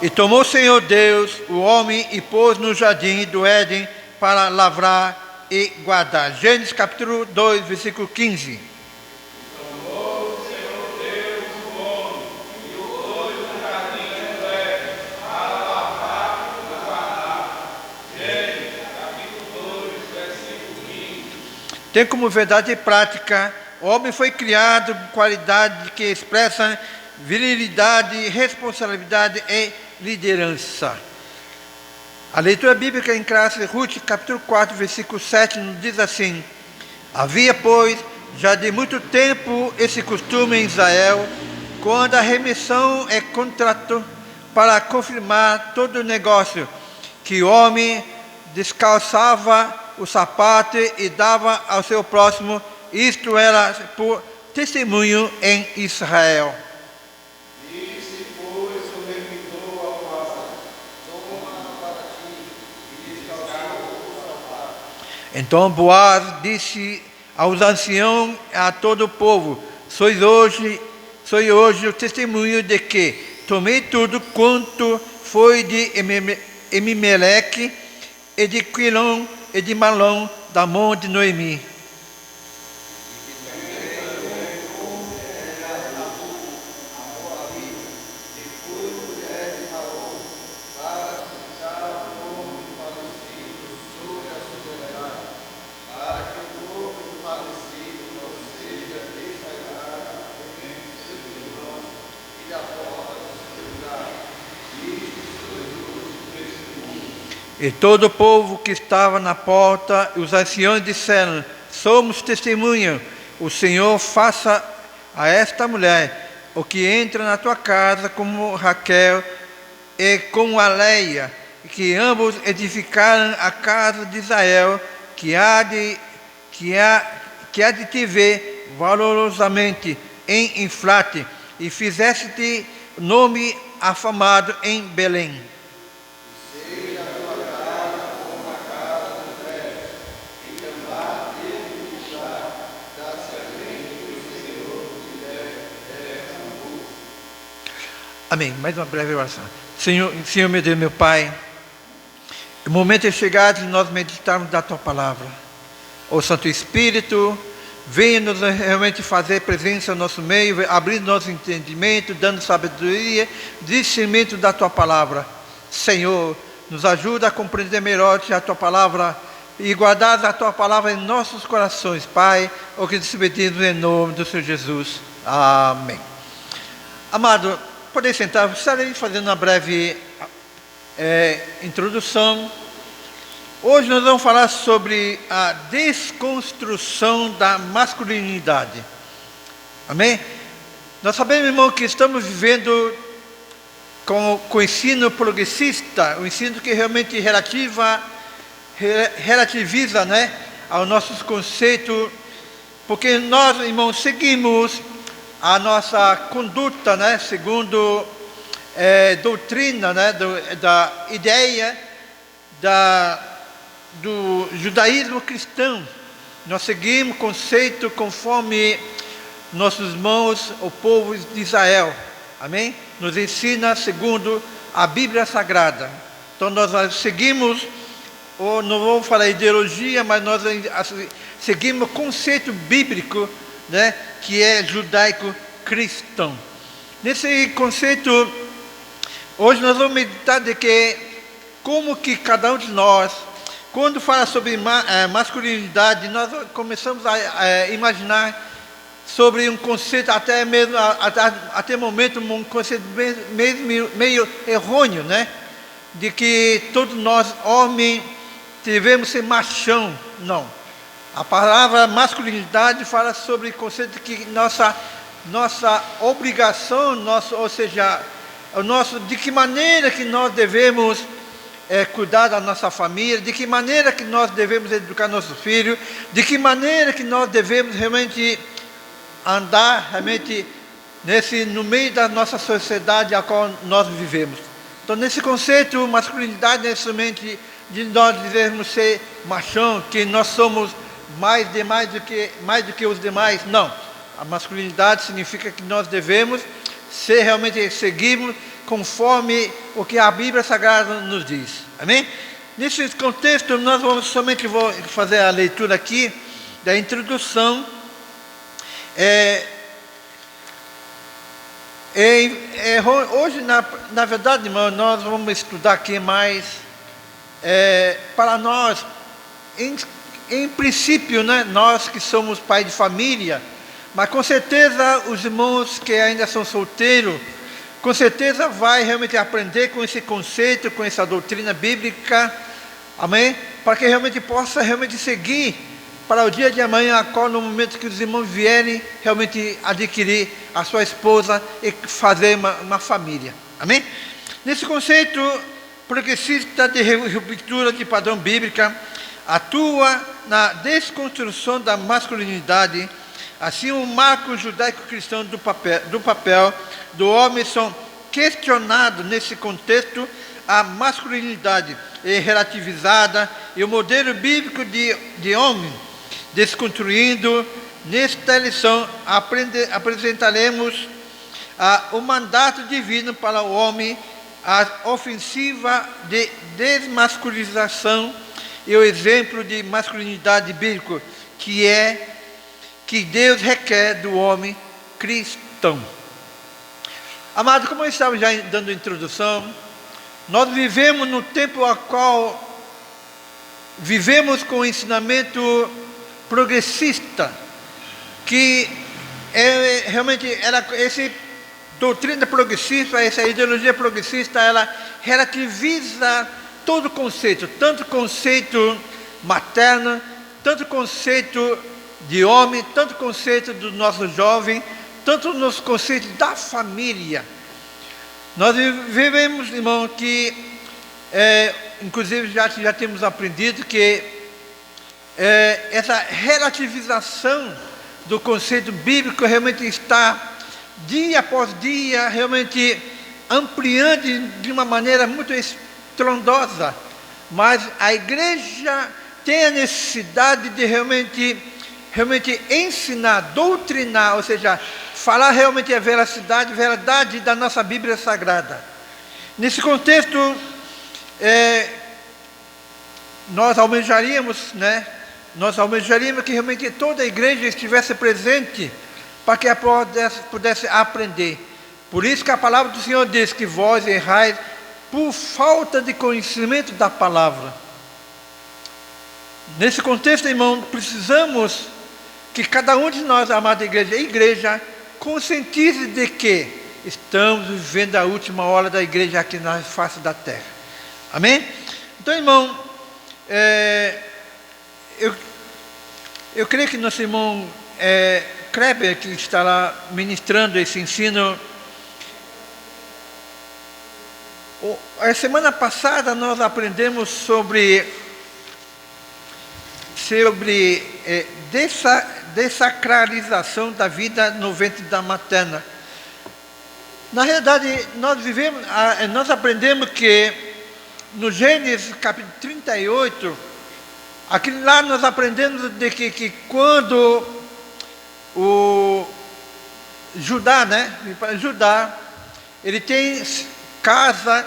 E tomou o Senhor Deus o homem e pôs no jardim do Éden para lavrar e guardar. Gênesis capítulo 2, versículo 15. Tomou o Senhor Deus o homem e o pôs no jardim do Éden para lavrar e guardar. Gênesis capítulo 2, versículo 15. Tem como verdade prática: o homem foi criado com qualidade que expressa virilidade, responsabilidade e liderança. A leitura bíblica em classe, Ruth, capítulo 4, versículo 7, nos diz assim: havia, pois, já de muito tempo esse costume em Israel, quando a remissão é contrato para confirmar todo o negócio, que o homem descalçava o sapato e dava ao seu próximo, isto era por testemunho em Israel. Disse, pois, o remidor ao vaso: toma para ti, e descalçou o sapato. Então Boaz disse aos anciãos e a todo o povo: sois hoje o testemunho de que tomei tudo quanto foi de Emimeleque e de Quilom e de Malom da mão de Noemi. E todo o povo que estava na porta, os anciãos disseram: somos testemunha, o Senhor faça a esta mulher o que entra na tua casa, como Raquel e como a Leia, que ambos edificaram a casa de Israel, que há de te ver valorosamente em Efrate, e fizeste-te nome afamado em Belém. Amém. Mais uma breve oração. Senhor, meu Deus, meu Pai, o momento é chegado de nós meditarmos da Tua Palavra. Ó Santo Espírito, venha nos realmente fazer presença no nosso meio, abrir nosso entendimento, dando sabedoria, discernimento da Tua Palavra. Senhor, nos ajuda a compreender melhor a Tua Palavra e guardar a Tua Palavra em nossos corações, Pai, o que te pedimos em nome do Senhor Jesus. Amém. Amado, podem sentar, estarei fazendo uma breve introdução. Hoje nós vamos falar sobre a desconstrução da masculinidade. Amém? Nós sabemos, irmão, que estamos vivendo com o ensino progressista, o ensino que realmente relativiza, né, aos nossos conceitos, porque nós, irmãos, seguimos a nossa conduta, né, segundo doutrina, né, da ideia do judaísmo cristão. Nós seguimos o conceito conforme nossos irmãos, o povo de Israel. Amém? Nos ensina segundo a Bíblia Sagrada. Então nós seguimos, ou não vou falar ideologia, mas nós seguimos o conceito bíblico, né, que é judaico-cristão. Nesse conceito, hoje nós vamos meditar de que como que cada um de nós, quando fala sobre masculinidade, nós começamos a imaginar sobre um conceito até momento um conceito meio errôneo, né? De que todos nós, homens, devemos ser machão. Não. A palavra masculinidade fala sobre o conceito de que nossa obrigação, ou seja, de que maneira que nós devemos cuidar da nossa família, de que maneira que nós devemos educar nossos filhos, de que maneira que nós devemos realmente andar no meio da nossa sociedade a qual nós vivemos. Então, nesse conceito, masculinidade não é somente de nós devemos ser machão, que nós somos mais do que os demais. Não. A masculinidade significa que nós devemos ser realmente seguirmos conforme o que a Bíblia Sagrada nos diz. Amém? Nesse contexto, nós vou fazer a leitura aqui da introdução. Hoje, na verdade, irmão, nós vamos estudar aqui mais para nós, em princípio, né, nós que somos pai de família, mas com certeza os irmãos que ainda são solteiros, com certeza vai realmente aprender com esse conceito, com essa doutrina bíblica, amém? Para que realmente possa seguir para o dia de amanhã, no momento que os irmãos vierem realmente adquirir a sua esposa e fazer uma família, amém? Nesse conceito progressista de ruptura de padrão bíblica, atua na desconstrução da masculinidade. Assim, o marco judaico-cristão do papel do homem são questionados nesse contexto. A masculinidade é relativizada e o modelo bíblico de homem desconstruindo. Nesta lição apresentaremos o mandato divino para o homem, a ofensiva de desmasculinização e o exemplo de masculinidade bíblico que Deus requer do homem cristão. Amado, como eu estava já dando introdução, nós vivemos no tempo ao qual vivemos com o ensinamento progressista, que realmente essa doutrina progressista, essa ideologia progressista, ela relativiza todo o conceito, tanto conceito materno, tanto conceito de homem, tanto conceito do nosso jovem, tanto nos conceitos da família. Nós vivemos, irmão, que inclusive já temos aprendido que essa relativização do conceito bíblico realmente está dia após dia realmente ampliando de uma maneira muito estrondosa, mas a igreja tem a necessidade de realmente ensinar, doutrinar, ou seja, falar realmente a verdade da nossa Bíblia Sagrada. Nesse contexto, nós almejaríamos que realmente toda a igreja estivesse presente para que pudesse aprender. Por isso que a palavra do Senhor diz que vós errais por falta de conhecimento da palavra. Nesse contexto, irmão, precisamos que cada um de nós, amada igreja, conscientize de que estamos vivendo a última hora da igreja aqui na face da terra. Amém? Então, irmão, eu creio que nosso irmão Kleber, que estará ministrando esse ensino. A semana passada nós aprendemos sobre desacralização da vida no ventre da materna. Na realidade, nós aprendemos que no Gênesis capítulo 38, aqui lá nós aprendemos de que quando o Judá, ele tem casa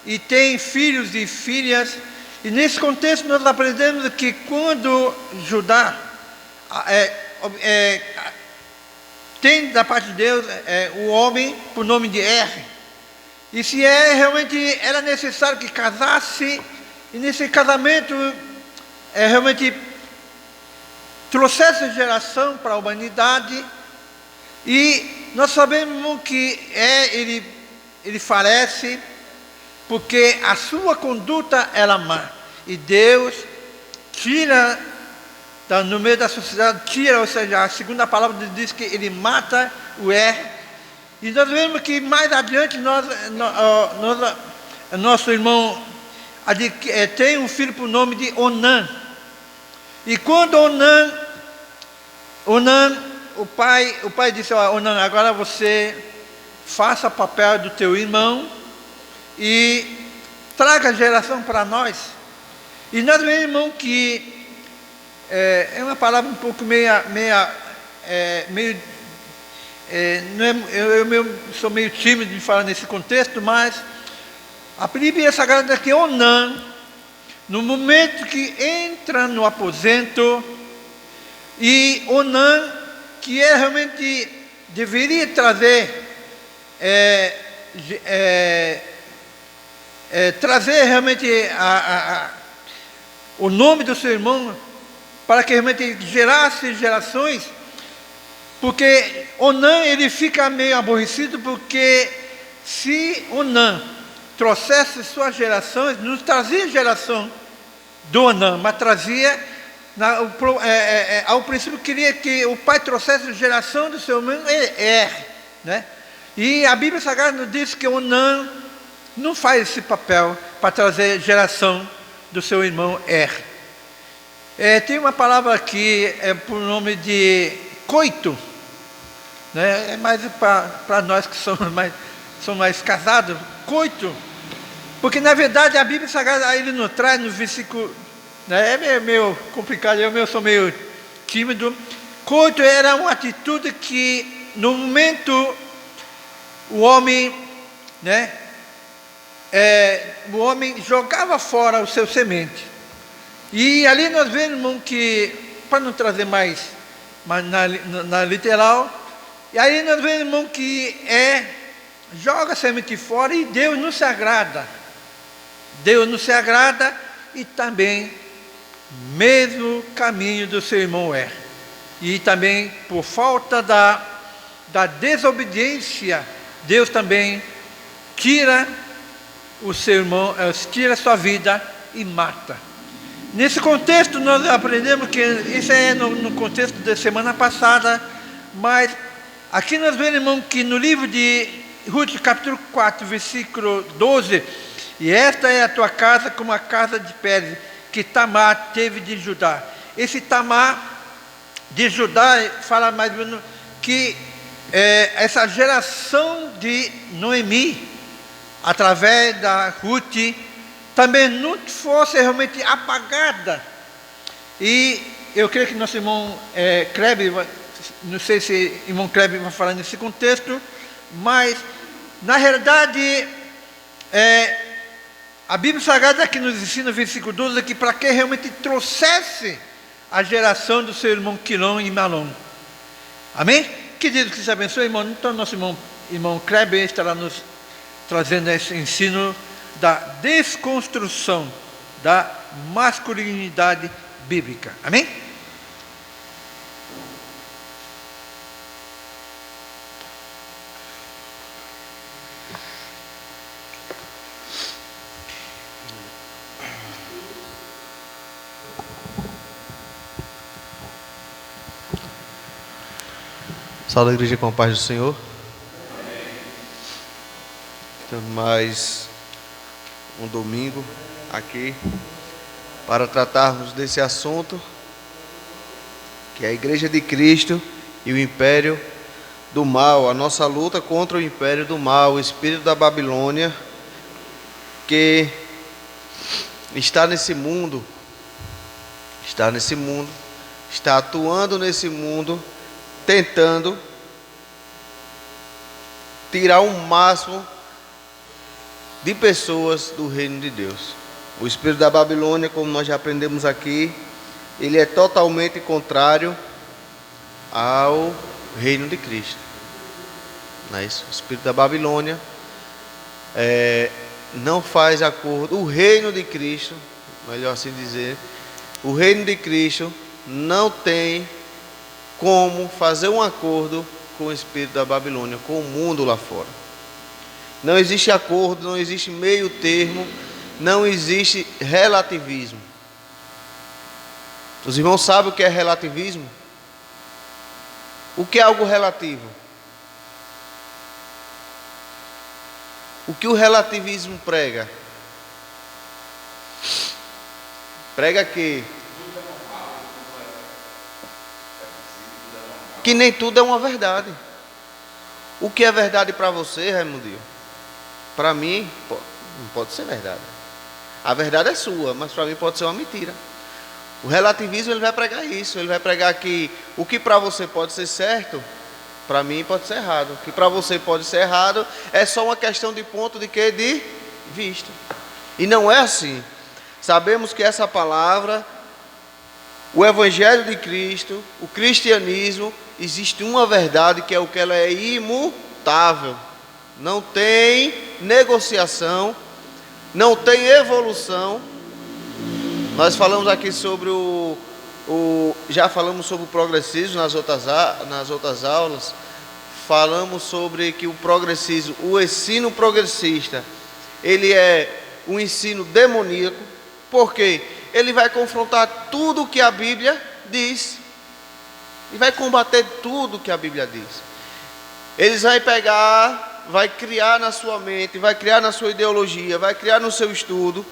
e tem filhos e filhas, e nesse contexto nós aprendemos que quando Judá tem da parte de Deus o homem por nome de e se realmente era necessário que casasse, e nesse casamento realmente trouxesse geração para a humanidade, e nós sabemos que ele falece porque a sua conduta era má, e Deus tira no meio da sociedade, ou seja, a segunda palavra diz que ele mata o e nós vemos que mais adiante nosso irmão tem um filho por nome de Onã, e quando Onã, o pai disse: Onã, agora você faça o papel do teu irmão e traga geração para nós. E nós vemos, irmão, que é uma palavra um pouco meio eu sou meio tímido de falar nesse contexto, mas a Bíblia Sagrada diz que Onã, no momento que entra no aposento, e Onã, que realmente deveria trazer, trazer realmente o nome do seu irmão, para que realmente gerasse gerações, porque Onã, ele fica meio aborrecido, porque se Onã trouxesse suas gerações, não trazia geração do Onã, mas trazia, ao princípio queria que o pai trouxesse geração do seu irmão né? E a Bíblia Sagrada nos diz que Onã não faz esse papel para trazer geração do seu irmão tem uma palavra aqui, por nome de coito, né? É mais para nós que somos mais casados, coito, porque na verdade a Bíblia Sagrada ele nos traz no versículo, né? É meio complicado, eu sou meio tímido. Coito era uma atitude que no momento o homem, né? O homem jogava fora o seu semente. E ali nós vemos, irmão, que, para não trazer mais na literal, e aí nós vemos, irmão, que joga a semente fora e Deus não se agrada. Deus não se agrada e também, mesmo caminho do seu irmão E também, por falta da desobediência, Deus também tira o seu irmão, tira a sua vida e mata. Nesse contexto, nós aprendemos que isso no contexto da semana passada, mas aqui nós vemos, irmão, que no livro de Ruth, capítulo 4, versículo 12, e esta é a tua casa como a casa de Pérez, que Tamar teve de Judá. Esse Tamar de Judá fala mais ou menos que essa geração de Noemi, através da Ruth, também não fosse realmente apagada. E eu creio que nosso irmão Kleber, não sei se o irmão Kleber vai falar nesse contexto, mas na realidade a Bíblia Sagrada que nos ensina no versículo 12 que para que realmente trouxesse a geração do seu irmão Quilom e Malom. Amém? Que Deus que se abençoe, irmão. Então nosso irmão Kleber estará nos trazendo esse ensino da desconstrução da masculinidade bíblica. Amém? Salve a igreja com a paz do Senhor. Então, mais um domingo aqui para tratarmos desse assunto, que é a Igreja de Cristo e o Império do Mal, a nossa luta contra o Império do Mal, o espírito da Babilônia, que está nesse mundo, está atuando nesse mundo, tentando tirar o máximo de pessoas do reino de Deus. O espírito da Babilônia, como nós já aprendemos aqui, ele é totalmente contrário ao reino de Cristo. Não é isso? O espírito da Babilônia não faz acordo. O reino de Cristo, melhor assim dizer, o reino de Cristo não tem como fazer um acordo com o espírito da Babilônia, com o mundo lá fora. Não existe acordo, não existe meio termo, não existe relativismo. Os irmãos sabem o que é relativismo? O que é algo relativo? O que o relativismo prega? Prega que nem tudo é uma verdade. O que é verdade para você, Raimundinho? Para mim, não pode ser verdade. A verdade é sua, mas para mim pode ser uma mentira. O relativismo ele vai pregar isso. Ele vai pregar que o que para você pode ser certo, para mim pode ser errado. Que para você pode ser errado, é só uma questão de ponto de quê? De vista. E não é assim. Sabemos que essa palavra, o Evangelho de Cristo, o cristianismo, existe uma verdade que é o que ela é imutável. Não tem negociação, não tem evolução. Nós falamos aqui sobre já falamos sobre o progressismo nas outras aulas. Falamos sobre que o progressismo, o ensino progressista, ele é um ensino demoníaco, porque ele vai confrontar tudo o que a Bíblia diz, e vai combater tudo o que a Bíblia diz. Eles vão pegar, vai criar na sua mente, vai criar na sua ideologia, vai criar no seu estudo,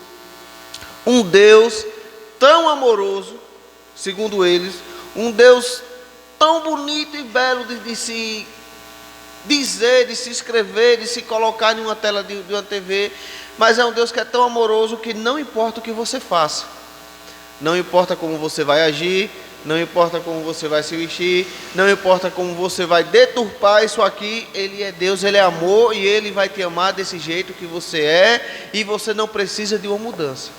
um Deus tão amoroso, segundo eles, um Deus tão bonito e belo de se dizer, de se escrever, de se colocar em uma tela de uma TV, mas é um Deus que é tão amoroso que não importa o que você faça, não importa como você vai agir, não importa como você vai se vestir, não importa como você vai deturpar isso aqui, Ele é Deus, Ele é amor e Ele vai te amar desse jeito que você é, e você não precisa de uma mudança.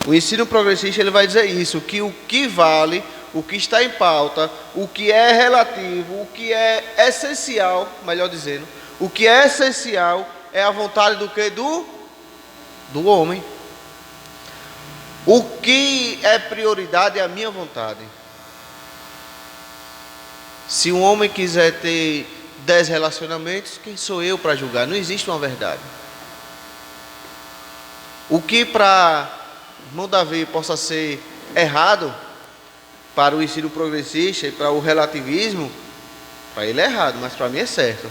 O ensino progressista ele vai dizer isso, que o que vale, o que está em pauta, o que é relativo, o que é essencial, melhor dizendo, o que é essencial é a vontade do que? Do homem. O que é prioridade é a minha vontade. Se um homem quiser ter 10 relacionamentos, quem sou eu para julgar? Não existe uma verdade. O que para irmão Davi possa ser errado para o ensino progressista e para o relativismo, para ele é errado, mas para mim é certo.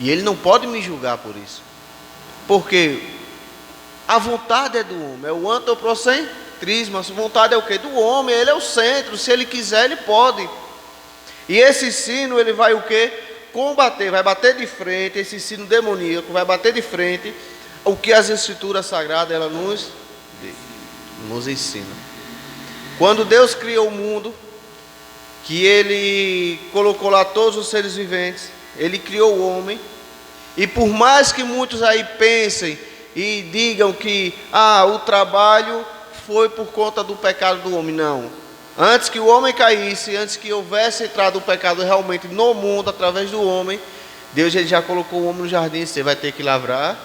E ele não pode me julgar por isso. Porque a vontade é do homem, é o antropocentrismo. A vontade é o quê? Do homem, ele é o centro, se ele quiser ele pode. E esse ensino ele vai o quê? Combater, vai bater de frente, esse ensino demoníaco vai bater de frente o que as escrituras sagradas ela nos ensina. Quando Deus criou o mundo, que Ele colocou lá todos os seres viventes, Ele criou o homem, e por mais que muitos aí pensem e digam que o trabalho foi por conta do pecado do homem, não. Antes que o homem caísse, antes que houvesse entrado o pecado realmente no mundo através do homem, Deus ele já colocou o homem no jardim, você vai ter que lavrar,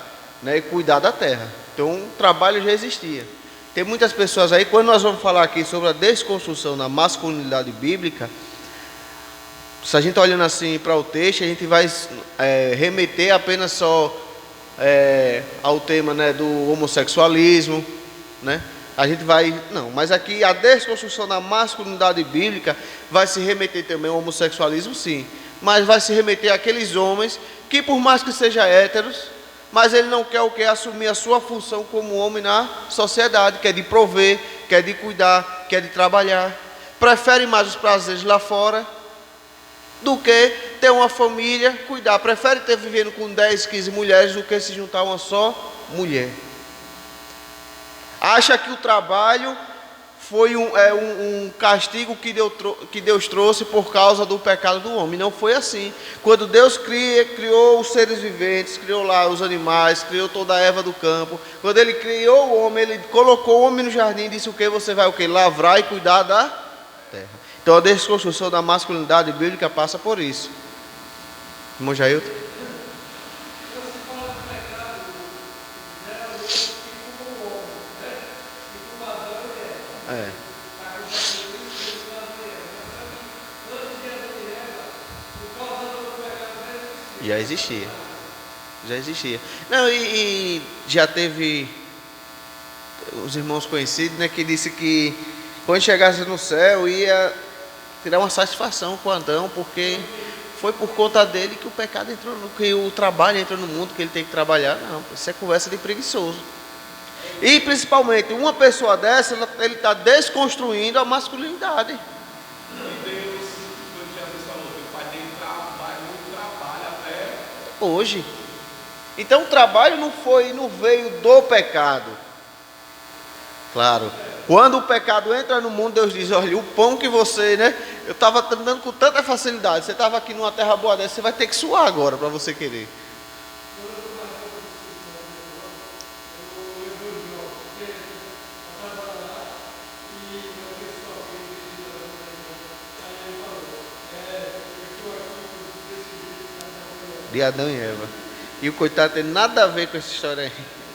né, e cuidar da terra. Então o trabalho já existia. Tem muitas pessoas aí, quando nós vamos falar aqui sobre a desconstrução da masculinidade bíblica, se a gente está olhando assim para o texto, a gente vai remeter apenas só ao tema, né, do homossexualismo, né? A gente vai, não, mas aqui a desconstrução da masculinidade bíblica vai se remeter também ao homossexualismo, sim, mas vai se remeter àqueles homens que por mais que sejam héteros, mas ele não quer o que? Assumir a sua função como homem na sociedade, que é de prover, que é de cuidar, que é de trabalhar. Prefere mais os prazeres lá fora do que ter uma família, cuidar. Prefere ter vivendo com 10, 15 mulheres do que se juntar a uma só mulher. Acha que o trabalho foi um castigo que Deus trouxe por causa do pecado do homem. Não foi assim. Quando Deus criou os seres viventes, criou lá os animais, criou toda a erva do campo. Quando Ele criou o homem, Ele colocou o homem no jardim e disse o que? Você vai o que? Lavrar e cuidar da terra. Então a desconstrução da masculinidade bíblica passa por isso. Irmão Jailton? Já existia. Não, e já teve os irmãos conhecidos, né, que disse que quando chegasse no céu ia tirar uma satisfação com Adão, porque foi por conta dele que o pecado entrou, que o trabalho entrou no mundo, que ele tem que trabalhar. Não, isso é conversa de preguiçoso. E principalmente uma pessoa dessa, ele está desconstruindo a masculinidade. Hoje. Então o trabalho não veio do pecado. Claro, Quando o pecado entra no mundo, Deus diz, olha, o pão que você, né? Eu estava dando com tanta facilidade, você estava aqui numa terra boa dessa, você vai ter que suar agora para você querer. De Adão e Eva. E o coitado tem nada a ver com essa história aí.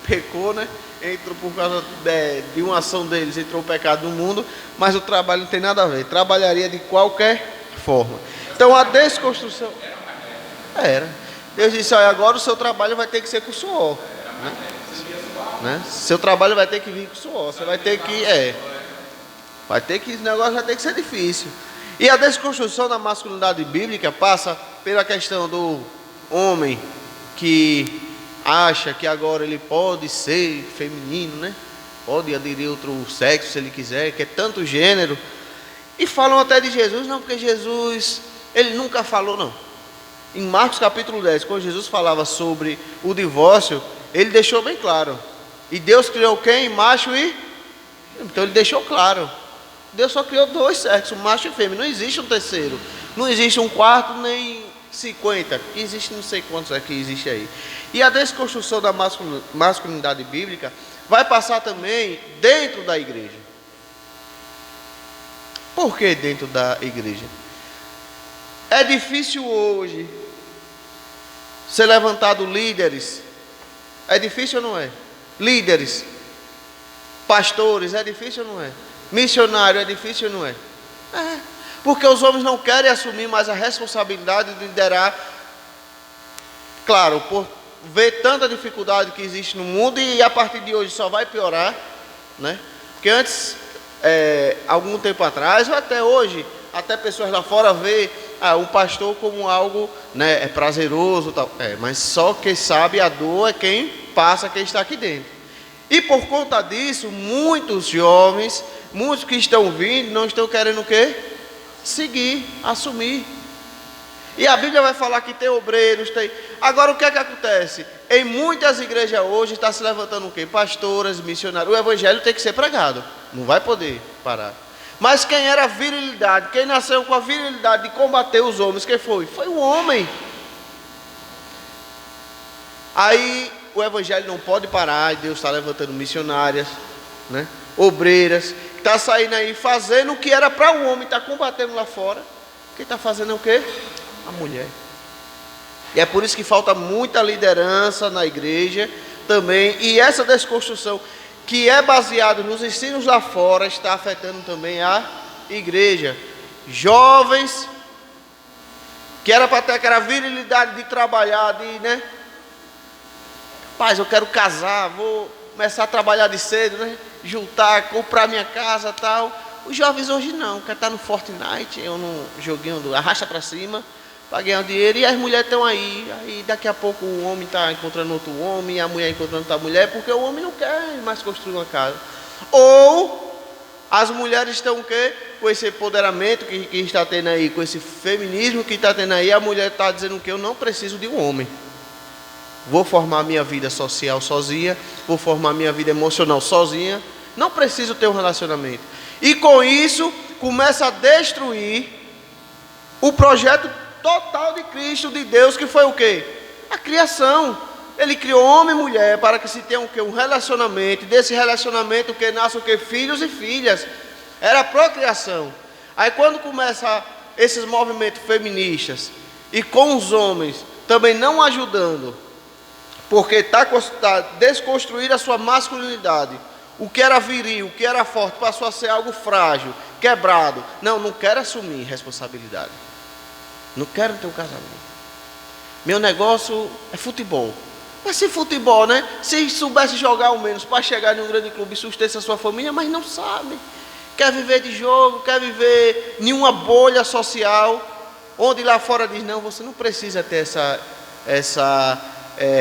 Pecou, né? Entrou por causa de uma ação deles, entrou o pecado no mundo, mas o trabalho não tem nada a ver. Trabalharia de qualquer forma. Então a desconstrução. Era. Deus disse, olha, agora o seu trabalho vai ter que ser com suor. Né? Seu trabalho vai ter que vir com suor. Você vai ter que. Vai ter que. Esse negócio vai ter que ser difícil. E a desconstrução da masculinidade bíblica passa pela questão do homem que acha que agora ele pode ser feminino, né? Pode aderir outro sexo se ele quiser, que é tanto gênero. E falam até de Jesus, não, porque Jesus, ele nunca falou, não. Em Marcos capítulo 10, quando Jesus falava sobre o divórcio, ele deixou bem claro. E Deus criou quem? Macho e... Então ele deixou claro. Deus só criou 2 sexos, macho e fêmea. Não existe um terceiro. Não existe um quarto, nem 50. Existe não sei quantos aqui existe aí. E a desconstrução da masculinidade bíblica vai passar também dentro da igreja. Por que dentro da igreja? É difícil hoje ser levantado líderes. É difícil ou não é? Líderes, pastores, é difícil ou não é? Missionário, é difícil ou não é? É. Porque os homens não querem assumir mais a responsabilidade de liderar. Claro, por ver tanta dificuldade que existe no mundo, e a partir de hoje só vai piorar, né? Porque antes, algum tempo atrás, ou até hoje, até pessoas lá fora vê um pastor como algo, né, prazeroso, tal. Mas só quem sabe a dor é quem passa, quem está aqui dentro. E por conta disso, muitos jovens, muitos que estão vindo, não estão querendo o quê? Seguir, assumir. E a Bíblia vai falar que tem obreiros, tem... Agora o que é que acontece? Em muitas igrejas hoje está se levantando o quê? Pastoras, missionários. O evangelho tem que ser pregado, não vai poder parar. Mas quem era a virilidade, quem nasceu com a virilidade de combater os homens, quem foi? Foi o homem. Aí o evangelho não pode parar, e Deus está levantando missionárias, né? Obreiras, que está saindo aí fazendo o que era para o homem, está combatendo lá fora. Quem está fazendo é o quê? A mulher. E é por isso que falta muita liderança na igreja também. E essa desconstrução, que é baseada nos ensinos lá fora, está afetando também a igreja. Jovens, que era para ter aquela virilidade de trabalhar, de, né? Paz, eu quero casar, vou começar a trabalhar de cedo, né? Juntar, comprar minha casa e tal. Os jovens hoje não, quer estar no Fortnite, ou no joguinho do arrasta para cima, para ganhar dinheiro, e as mulheres estão aí daqui a pouco o homem está encontrando outro homem, e a mulher encontrando outra mulher, porque o homem não quer mais construir uma casa. Ou as mulheres estão o quê? Com esse empoderamento que está tendo aí, com esse feminismo que está tendo aí, a mulher está dizendo que eu não preciso de um homem. Vou formar minha vida social sozinha, vou formar minha vida emocional sozinha, não preciso ter um relacionamento. E com isso, começa a destruir o projeto total de Cristo, de Deus, que foi o quê? A criação. Ele criou homem e mulher para que se tenha o quê? Um relacionamento. Desse relacionamento, o que nasce o quê? Filhos e filhas. Era a procriação. Aí quando começa esses movimentos feministas, e com os homens também não ajudando, porque está desconstruindo a sua masculinidade. O que era viril, o que era forte, passou a ser algo frágil, quebrado. Não quero assumir responsabilidade. Não quero ter um casamento. Meu negócio é futebol. Mas se futebol, né? Se soubesse jogar ao menos para chegar em um grande clube e sustentar a sua família, mas não sabe. Quer viver de jogo, quer viver em uma bolha social, onde lá fora diz, não, você não precisa ter essa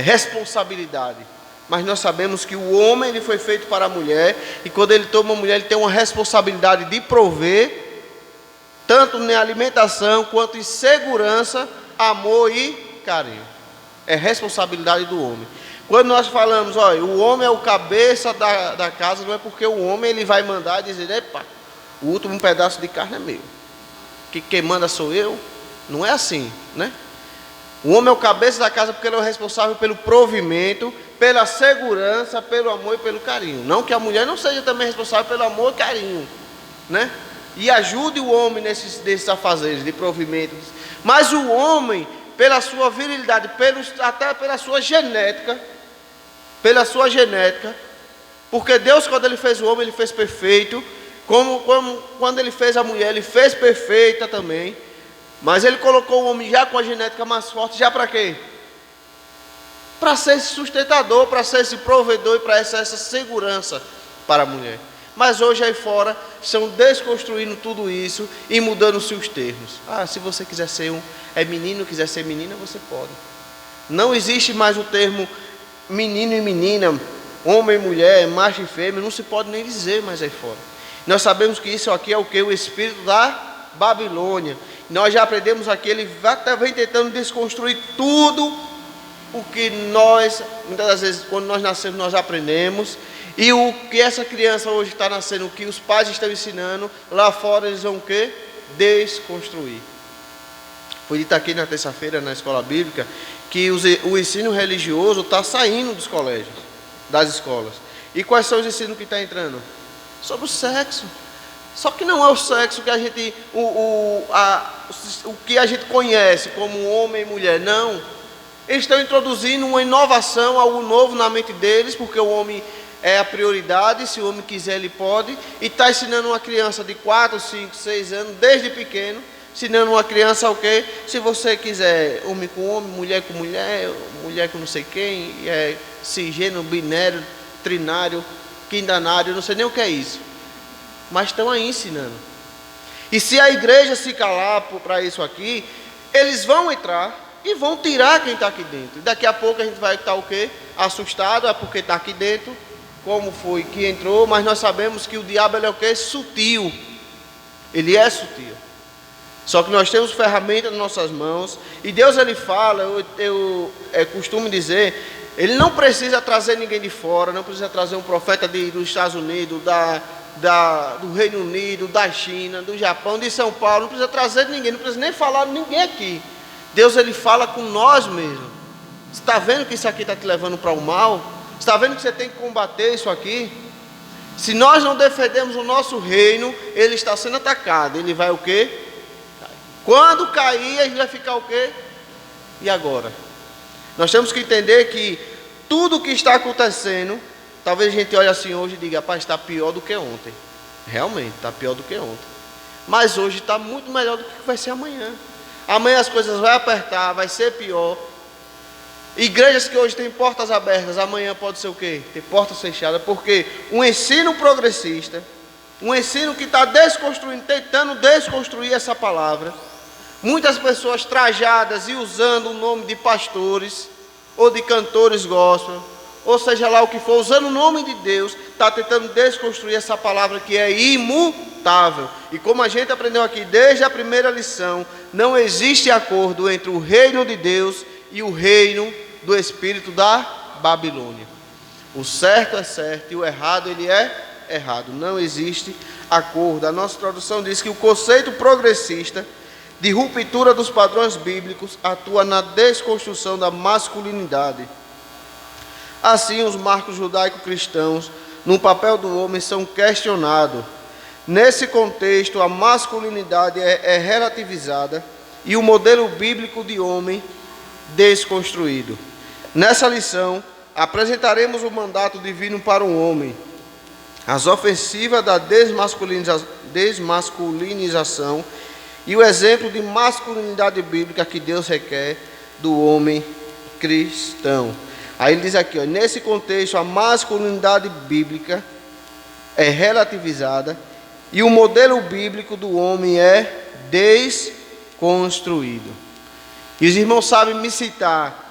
responsabilidade. Mas nós sabemos que o homem ele foi feito para a mulher, e quando ele toma uma mulher, ele tem uma responsabilidade de prover, tanto na alimentação, quanto em segurança, amor e carinho. É responsabilidade do homem. Quando nós falamos, olha, o homem é o cabeça da casa, não é porque o homem ele vai mandar e dizer, epa, o último pedaço de carne é meu. Que quem manda sou eu. Não é assim, né? O homem é o cabeça da casa porque ele é o responsável pelo provimento, pela segurança, pelo amor e pelo carinho. Não que a mulher não seja também responsável pelo amor e carinho, né? E ajude o homem nesses afazeres de provimento. Mas o homem, pela sua virilidade, até pela sua genética, porque Deus, quando Ele fez o homem, Ele fez perfeito, como quando Ele fez a mulher, Ele fez perfeita também. Mas Ele colocou o homem já com a genética mais forte, já para quê? Para ser esse sustentador, para ser esse provedor e para essa segurança para a mulher. Mas hoje aí fora estão desconstruindo tudo isso e mudando-se os termos. Ah, se você quiser ser menino, quiser ser menina, você pode. Não existe mais o termo menino e menina, homem e mulher, macho e fêmea, não se pode nem dizer mais aí fora. Nós sabemos que isso aqui é o que? O espírito da Babilônia. Nós já aprendemos aqui, ele vem tentando desconstruir tudo o que nós, muitas das vezes, quando nós nascemos, nós aprendemos. E o que essa criança hoje está nascendo, o que os pais estão ensinando, lá fora eles vão o quê? Desconstruir. Foi dito aqui na terça-feira, na escola bíblica, que o ensino religioso está saindo dos colégios, das escolas. E quais são os ensinos que estão entrando? Sobre o sexo. Só que não é o sexo que a gente, o que a gente conhece como homem e mulher, não. Eles estão introduzindo uma inovação, algo novo na mente deles, porque o homem é a prioridade, se o homem quiser ele pode, e está ensinando uma criança de 4, 5, 6 anos, desde pequeno, ensinando uma criança o quê? Se você quiser homem com homem, mulher com mulher, mulher com não sei quem, cisgênero, binário, trinário, quindanário, não sei nem o que é isso. Mas estão aí ensinando. E se a igreja se calar para isso aqui, eles vão entrar e vão tirar quem está aqui dentro. E daqui a pouco a gente vai estar o quê? Assustado, é porque está aqui dentro, como foi que entrou, mas nós sabemos que o diabo ele é o quê? Sutil. Ele é sutil. Só que nós temos ferramentas nas nossas mãos, e Deus ele fala, eu costumo dizer, ele não precisa trazer ninguém de fora, não precisa trazer um profeta dos Estados Unidos, do Reino Unido, da China, do Japão, de São Paulo, não precisa trazer ninguém, não precisa nem falar de ninguém aqui. Deus ele fala com nós mesmos. Você está vendo que isso aqui está te levando para o mal? Você está vendo que você tem que combater isso aqui? Se nós não defendemos o nosso reino, ele está sendo atacado. Ele vai o quê? Quando cair, a gente vai ficar o quê? E agora? Nós temos que entender que tudo o que está acontecendo, talvez a gente olhe assim hoje e diga, rapaz, está pior do que ontem. Realmente, está pior do que ontem. Mas hoje está muito melhor do que vai ser amanhã. Amanhã as coisas vão apertar, vai ser pior. Igrejas que hoje têm portas abertas, amanhã pode ser o quê? Ter portas fechadas, porque um ensino progressista, um ensino que está desconstruindo, tentando desconstruir essa palavra, muitas pessoas trajadas e usando o nome de pastores, ou de cantores gospel, ou seja lá o que for, usando o nome de Deus, está tentando desconstruir essa palavra que é imutável. E como a gente aprendeu aqui desde a primeira lição, não existe acordo entre o reino de Deus e o reino do espírito da Babilônia. O certo é certo e o errado ele é errado. Não existe acordo. A nossa tradução diz que o conceito progressista de ruptura dos padrões bíblicos atua na desconstrução da masculinidade. Assim, os marcos judaico-cristãos no papel do homem são questionados. Nesse contexto, a masculinidade é relativizada e o modelo bíblico de homem desconstruído. Nessa lição, apresentaremos o mandato divino para o homem, as ofensivas da desmasculinização e o exemplo de masculinidade bíblica que Deus requer do homem cristão. Aí ele diz aqui, ó, nesse contexto, a masculinidade bíblica é relativizada e o modelo bíblico do homem é desconstruído. E os irmãos sabem me citar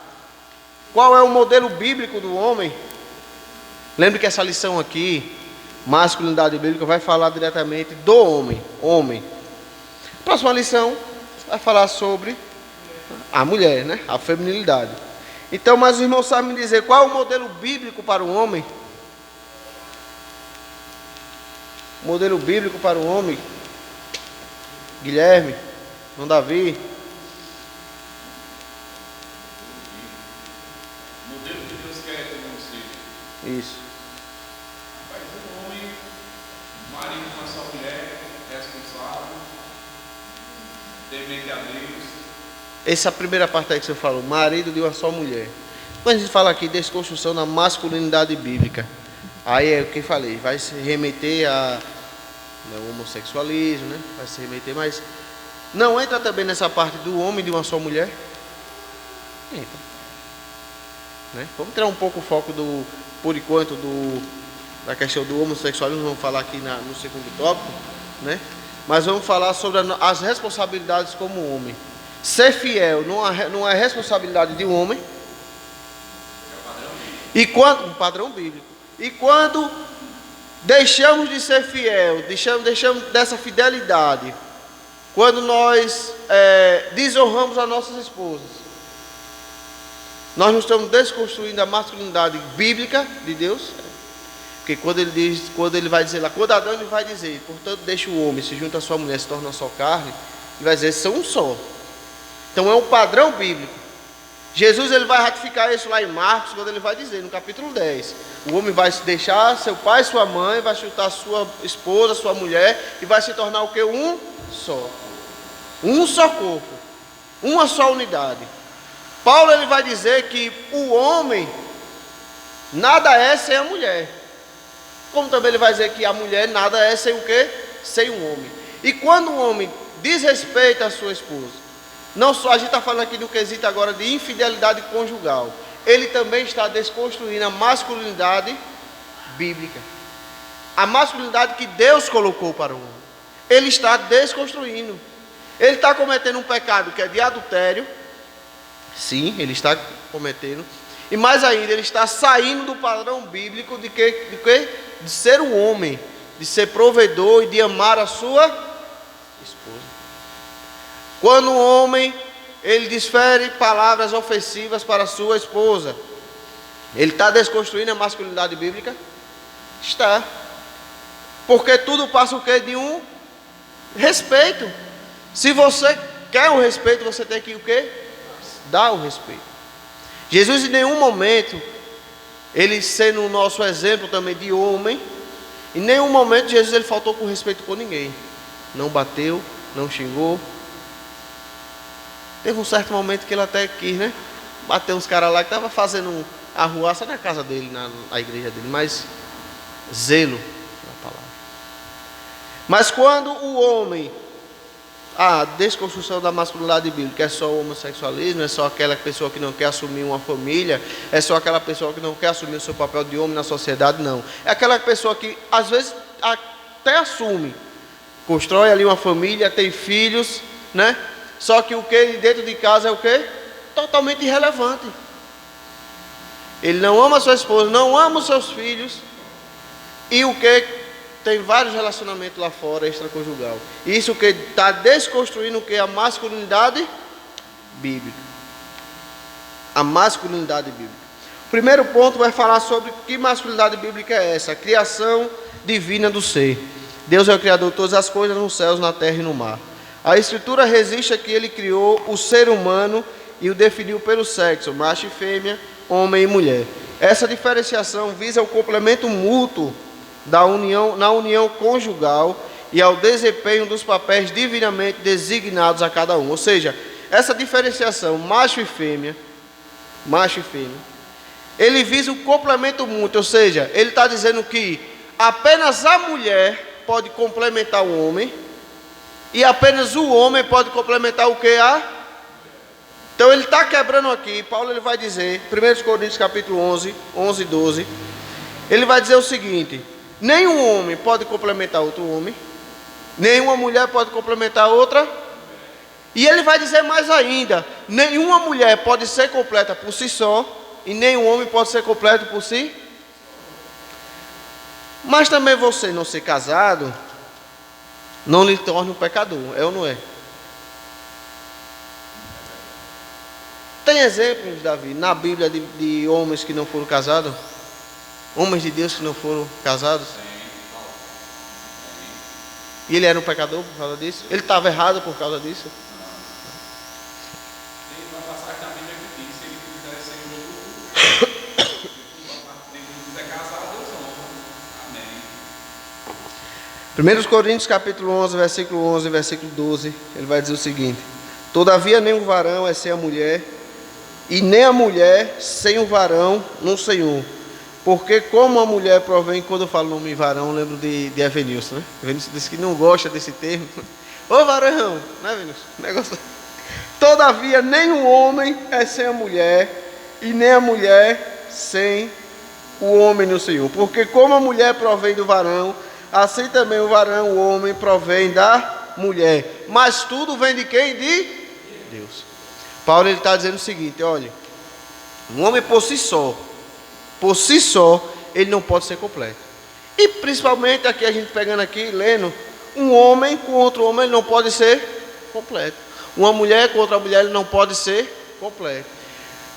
qual é o modelo bíblico do homem? Lembre que essa lição aqui, masculinidade bíblica, vai falar diretamente do homem. Próxima lição vai falar sobre a mulher, né? A feminilidade. Então, mas os irmãos sabem me dizer qual é o modelo bíblico para o homem? O modelo bíblico para o homem, Guilherme, João Davi. O modelo que Deus quer que não seja. Isso. Mas um homem, marido de uma só mulher, responsável, temente a Deus. Essa primeira parte aí que você falou, marido de uma só mulher. Quando a gente fala aqui de desconstrução da masculinidade bíblica, aí é o que falei, vai se remeter a homossexualismo, né? Vai se remeter, mas não entra também nessa parte do homem de uma só mulher? Entra. Né? Vamos tirar um pouco o foco por enquanto, da questão do homossexualismo, vamos falar aqui no segundo tópico, né? Mas vamos falar sobre as responsabilidades como homem. Ser fiel não é responsabilidade de um homem. E quando um padrão bíblico. E quando deixamos de ser fiel, deixamos dessa fidelidade, quando nós desonramos as nossas esposas, nós não estamos desconstruindo a masculinidade bíblica de Deus. Porque quando ele vai dizer lá, quando Adão ele vai dizer, portanto deixa o homem, se junta a sua mulher, se torna uma só carne, ele vai dizer, são um só. Então é um padrão bíblico. Jesus ele vai ratificar isso lá em Marcos, quando ele vai dizer, no capítulo 10, o homem vai deixar seu pai e sua mãe, vai chutar sua esposa, sua mulher, e vai se tornar o que? Um só. Um só corpo. Uma só unidade. Paulo ele vai dizer que o homem nada é sem a mulher. Como também ele vai dizer que a mulher nada é sem o quê? Sem um homem. E quando o homem desrespeita a sua esposa, não só, a gente está falando aqui do quesito agora de infidelidade conjugal, ele também está desconstruindo a masculinidade bíblica. A masculinidade que Deus colocou para o homem. Ele está desconstruindo. Ele está cometendo um pecado que é de adultério. Sim, ele está cometendo. E mais ainda, ele está saindo do padrão bíblico de ser um homem, de ser provedor e de amar a sua esposa. Quando um homem, ele desfere palavras ofensivas para a sua esposa, ele está desconstruindo a masculinidade bíblica? Está. Porque tudo passa o quê? De um respeito. Se você quer o respeito, você tem que o quê? Dar o respeito. Jesus em nenhum momento, ele sendo o nosso exemplo também de homem, em nenhum momento Jesus ele faltou com respeito com ninguém. Não bateu, não xingou. Teve um certo momento que ele até quis, né? Bateu uns caras lá que estavam fazendo arruaça na casa dele, na igreja dele. Mas zelo na palavra. Mas quando o homem, a desconstrução da masculinidade bíblica é só o homossexualismo, é só aquela pessoa que não quer assumir uma família, é só aquela pessoa que não quer assumir o seu papel de homem na sociedade, não. É aquela pessoa que às vezes até assume, constrói ali uma família, tem filhos, né? Só que o que dentro de casa é o que? Totalmente irrelevante. Ele não ama a sua esposa, não ama os seus filhos. E o que? Tem vários relacionamentos lá fora, extraconjugal. Isso que está desconstruindo o que? A masculinidade bíblica. A masculinidade bíblica. O primeiro ponto vai falar sobre que masculinidade bíblica é essa. A criação divina do ser. Deus é o Criador de todas as coisas, nos céus, na terra e no mar. A Escritura resiste que ele criou o ser humano e o definiu pelo sexo, macho e fêmea, homem e mulher. Essa diferenciação visa o complemento mútuo na união conjugal e ao desempenho dos papéis divinamente designados a cada um. Ou seja, essa diferenciação macho e fêmea, ele visa o complemento mútuo, ou seja, ele está dizendo que apenas a mulher pode complementar o homem, e apenas o homem pode complementar o que? Então ele está quebrando aqui. Paulo ele vai dizer, 1 Coríntios capítulo 11 e 12, ele vai dizer o seguinte: nenhum homem pode complementar outro homem, nenhuma mulher pode complementar outra. E ele vai dizer mais ainda: nenhuma mulher pode ser completa por si só, e nenhum homem pode ser completo por si. Mas também você não ser casado não lhe torna um pecador, é ou não é? tem exemplos, Davi, na Bíblia de homens que não foram casados? Homens de Deus que não foram casados? E ele era um pecador por causa disso? Ele estava errado por causa disso? Tem uma passagem da Bíblia que diz: se ele quiser ser o outro, se ele quiser casar, Deus honra. Amém. 1 Coríntios capítulo 11, versículo 11 e versículo 12, ele vai dizer o seguinte: todavia nem o varão é sem a mulher, e nem a mulher sem o varão no Senhor. Porque como a mulher provém, quando eu falo nome varão, eu lembro de Evanilson, né? Evanilson disse que não gosta desse termo. Ô varão, né, Evanilson? Negócio. Todavia nem o homem é sem a mulher, e nem a mulher sem o homem no Senhor. Porque como a mulher provém do varão, assim também o varão, o homem, provém da mulher. Mas tudo vem de quem? De Deus. Paulo está dizendo o seguinte: olha, um homem por si só, ele não pode ser completo. E principalmente aqui, a gente pegando aqui, lendo, um homem com outro homem, ele não pode ser completo. Uma mulher com outra mulher, ele não pode ser completo.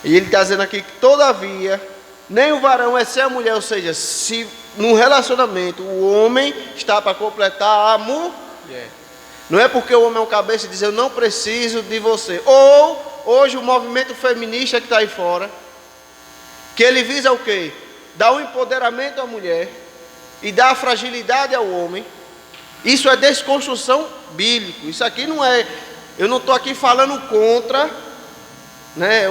E ele está dizendo aqui que todavia, nem o varão é sem a mulher, ou seja, se num relacionamento o homem está para completar a mulher. Não é porque o homem é um cabeça e diz: eu não preciso de você. Ou hoje o movimento feminista que está aí fora, que ele visa o quê? Dar um empoderamento à mulher e dar fragilidade ao homem. Isso é desconstrução bíblica. Isso aqui não é... Eu não estou aqui falando contra, né,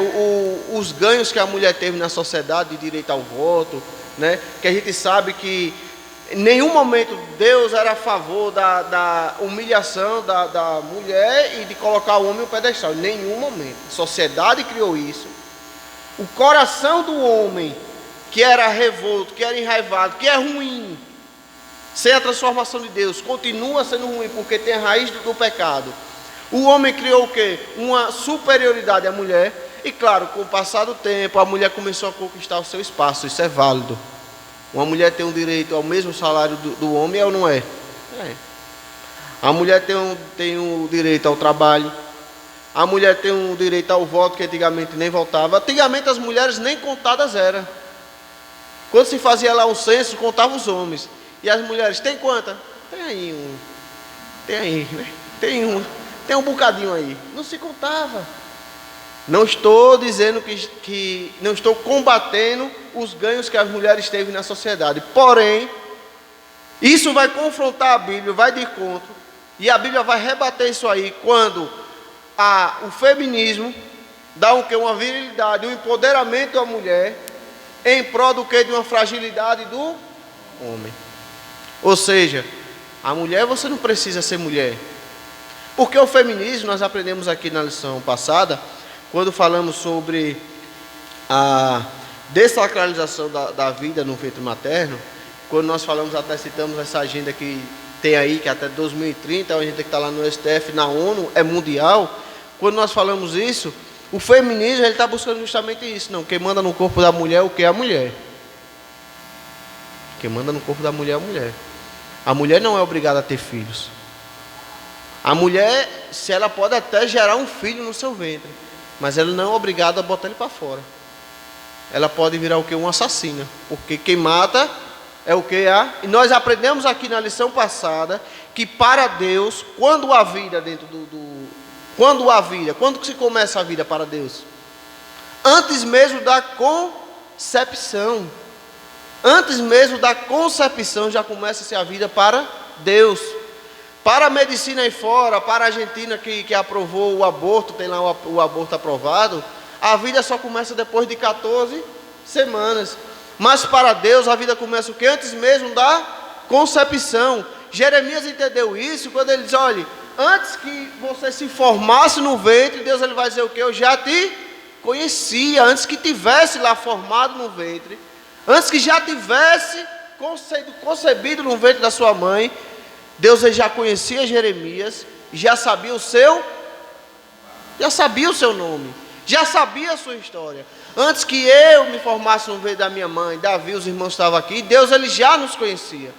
os ganhos que a mulher teve na sociedade, de direito ao voto, né, que a gente sabe que em nenhum momento Deus era a favor da humilhação da mulher e de colocar o homem no pedestal. Em nenhum momento. A sociedade criou isso. O coração do homem, que era revolto, que era enraivado, que é ruim, sem a transformação de Deus, continua sendo ruim, porque tem a raiz do pecado. O homem criou o quê? Uma superioridade à mulher. E claro, com o passar do tempo, a mulher começou a conquistar o seu espaço. Isso é válido. Uma mulher tem um direito ao mesmo salário do homem, ou não é? É. A mulher tem o direito ao trabalho. A mulher tem um direito ao voto, que antigamente nem votava. Antigamente as mulheres nem contadas eram. Quando se fazia lá um censo, contava os homens. E as mulheres, tem quanta? Tem aí um. Tem aí, né? Tem um bocadinho aí. Não se contava. Não estou dizendo que não estou combatendo os ganhos que as mulheres teve na sociedade. Porém, isso vai confrontar a Bíblia, vai de encontro. E a Bíblia vai rebater isso aí quando o feminismo dá uma virilidade, um empoderamento à mulher em prol do que? De uma fragilidade do homem. Ou seja, a mulher, você não precisa ser mulher. Porque o feminismo, nós aprendemos aqui na lição passada, quando falamos sobre a dessacralização da vida no ventre materno, quando nós falamos, até citamos essa agenda que tem aí, que até 2030, a gente tem que estar lá no STF, na ONU, é mundial. Quando nós falamos isso, o feminismo ele está buscando justamente isso. Não, quem manda no corpo da mulher, o que é a mulher? Quem manda no corpo da mulher é a mulher. A mulher não é obrigada a ter filhos. A mulher, se ela pode até gerar um filho no seu ventre, mas ela não é obrigada a botar ele para fora. Ela pode virar o que? Um assassino. Porque quem mata é o que? E nós aprendemos aqui na lição passada que para Deus, quando a vida quando que se começa a vida para Deus? Antes mesmo da concepção. Antes mesmo da concepção já começa-se a vida para Deus. Para a medicina aí fora, para a Argentina que aprovou o aborto, tem lá o aborto aprovado, a vida só começa depois de 14 semanas. Mas para Deus a vida começa o que? Antes mesmo da concepção. Jeremias entendeu isso quando ele diz: olha, antes que você se formasse no ventre, Deus ele vai dizer o que? Eu já te conhecia, antes que tivesse lá formado no ventre, antes que já tivesse concebido no ventre da sua mãe, Deus já conhecia Jeremias, já sabia o seu nome, já sabia a sua história. Antes que eu me formasse no ventre da minha mãe, Davi, os irmãos estavam aqui, Deus ele já nos conhecia.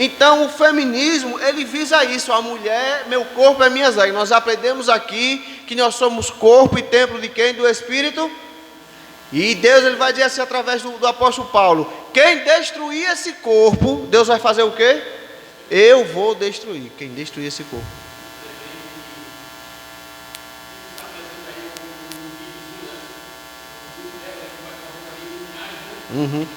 Então o feminismo, ele visa isso, a mulher, meu corpo é minhas regras. Nós aprendemos aqui que nós somos corpo e templo de quem? Do Espírito. E Deus, ele vai dizer assim através do apóstolo Paulo: quem destruir esse corpo, Deus vai fazer o quê? Eu vou destruir, quem destruir esse corpo. Uhum.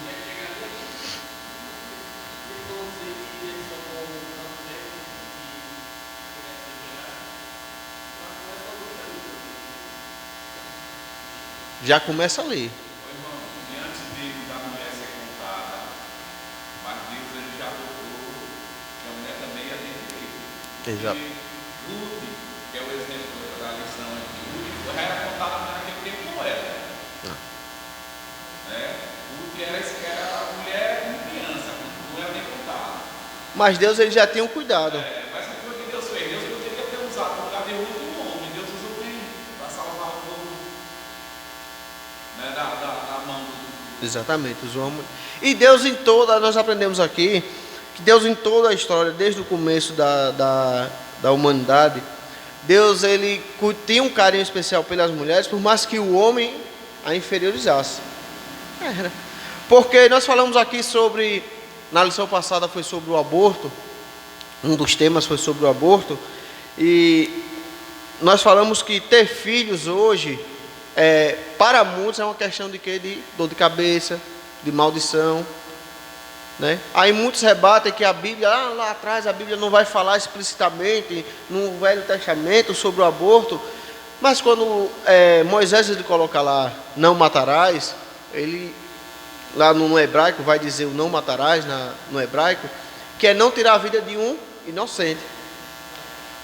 Já começa ali. E antes da mulher ser contada, mas Deus ele já tocou que a mulher também ia ter direito. Exato. E Ruth, que é o exemplo da lição aqui, Ruth já era contada, mas naquele tempo não era. Né? Ruth era a mulher como criança, não era nem contada. Mas Deus, ele já tinha um cuidado. Mas o que foi que Deus fez? Deus poderia ter usado no lugar de Ruth um homem. Deus usou quem? Para salvar o povo, né, da mão do... Exatamente, os homens. E Deus em toda, nós aprendemos aqui, que Deus em toda a história, desde o começo da humanidade, Deus, ele tinha um carinho especial pelas mulheres, por mais que o homem a inferiorizasse. Porque nós falamos aqui sobre, na lição passada foi sobre o aborto, um dos temas foi sobre o aborto, e nós falamos que ter filhos hoje, para muitos é uma questão de quê? De dor de cabeça, de maldição, né? Aí muitos rebatem que a Bíblia, lá atrás a Bíblia não vai falar explicitamente no Velho Testamento sobre o aborto, mas quando Moisés ele coloca lá, não matarás, ele lá no hebraico vai dizer o não matarás no hebraico, que é não tirar a vida de um inocente.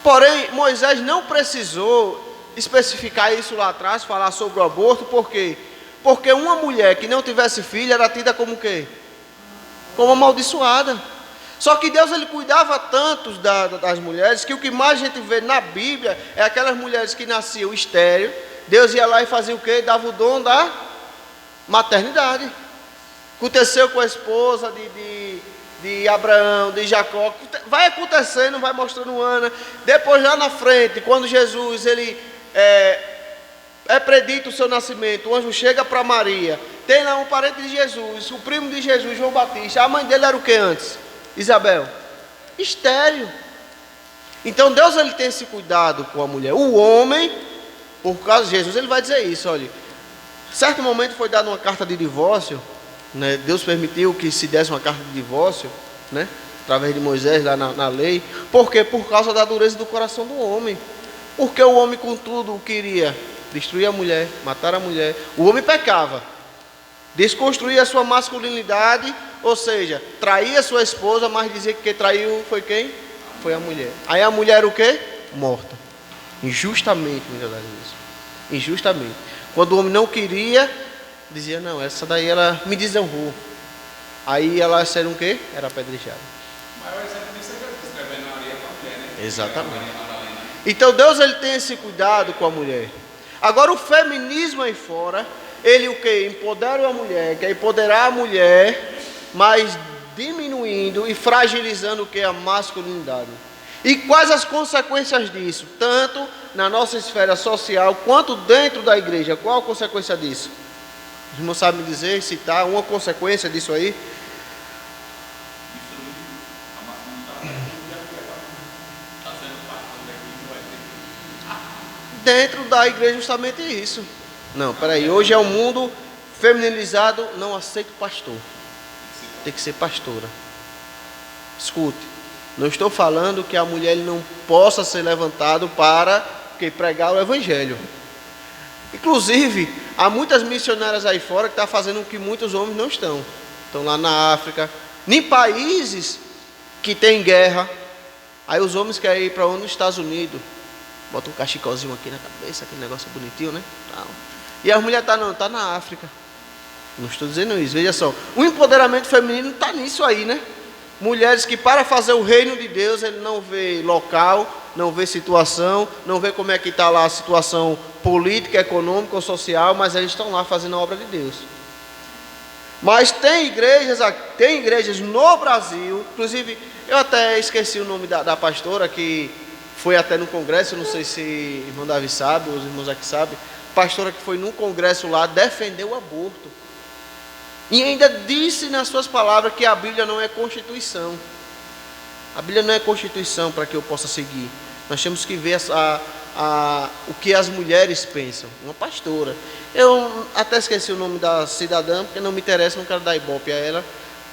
Porém, Moisés não precisou especificar isso lá atrás, falar sobre o aborto, por quê? Porque uma mulher que não tivesse filho era tida como o quê? Como amaldiçoada. Só que Deus ele cuidava tanto das mulheres, que o que mais a gente vê na Bíblia é aquelas mulheres que nasciam estéril. Deus ia lá e fazia o quê? Dava o dom da maternidade. Aconteceu com a esposa de Abraão, de Jacó, vai acontecendo, vai mostrando Ana. Depois lá na frente, quando Jesus ele é predito o seu nascimento, o anjo chega para Maria, tem lá um parente de Jesus, o primo de Jesus, João Batista. A mãe dele era o que antes? Isabel, estéril. Então Deus ele tem esse cuidado com a mulher. O homem, por causa de Jesus, ele vai dizer isso, olha, certo momento foi dada uma carta de divórcio, né? Deus permitiu que se desse uma carta de divórcio, né? Através de Moisés lá na lei. Por quê? Por causa da dureza do coração do homem. Porque o homem contudo queria destruir a mulher, matar a mulher. O homem pecava, desconstruía a sua masculinidade, ou seja, traía a sua esposa, mas dizia que quem traiu foi quem? Foi a mulher. Aí a mulher era o quê? Morta. Injustamente, muitas das vezes. Injustamente. Quando o homem não queria, dizia, não, essa daí ela me desonrou. Aí ela era o quê? Era apedrejada. O maior exemplo disso é Jesus escrevendo na areia para a mulher, né? Exatamente. Então Deus ele tem esse cuidado com a mulher. Agora o feminismo aí fora, ele o que? Empodera a mulher, quer empoderar a mulher, mas diminuindo e fragilizando o que? A masculinidade. E quais as consequências disso? Tanto na nossa esfera social, quanto dentro da igreja. Qual a consequência disso? Os irmãos sabem me dizer, citar uma consequência disso aí? Dentro da igreja justamente isso. Não, peraí, hoje é um mundo feminilizado, não aceito pastor. Tem que ser pastora. Escute, não estou falando que a mulher não possa ser levantada para pregar o evangelho. Inclusive, há muitas missionárias aí fora que estão fazendo o que muitos homens não estão. Estão lá na África, em países que tem guerra. Aí os homens querem ir para onde? Nos Estados Unidos. Bota um cachecolzinho aqui na cabeça, aquele negócio bonitinho, né? E as mulheres tá na África. Não estou dizendo isso, veja só. O empoderamento feminino está nisso aí, né? Mulheres que para fazer o reino de Deus, ele não vê local, não vê situação, não vê como é que está lá a situação política, econômica ou social, mas eles estão lá fazendo a obra de Deus. Mas tem igrejas no Brasil, inclusive eu até esqueci o nome da pastora que foi até no congresso, não sei se o irmão Davi sabe, os irmãos aqui sabem, pastora que foi no congresso lá, defendeu o aborto. E ainda disse nas suas palavras que a Bíblia não é constituição. A Bíblia não é constituição para que eu possa seguir. Nós temos que ver o que as mulheres pensam. Uma pastora. Eu até esqueci o nome da cidadã, porque não me interessa, não quero dar ibope a ela.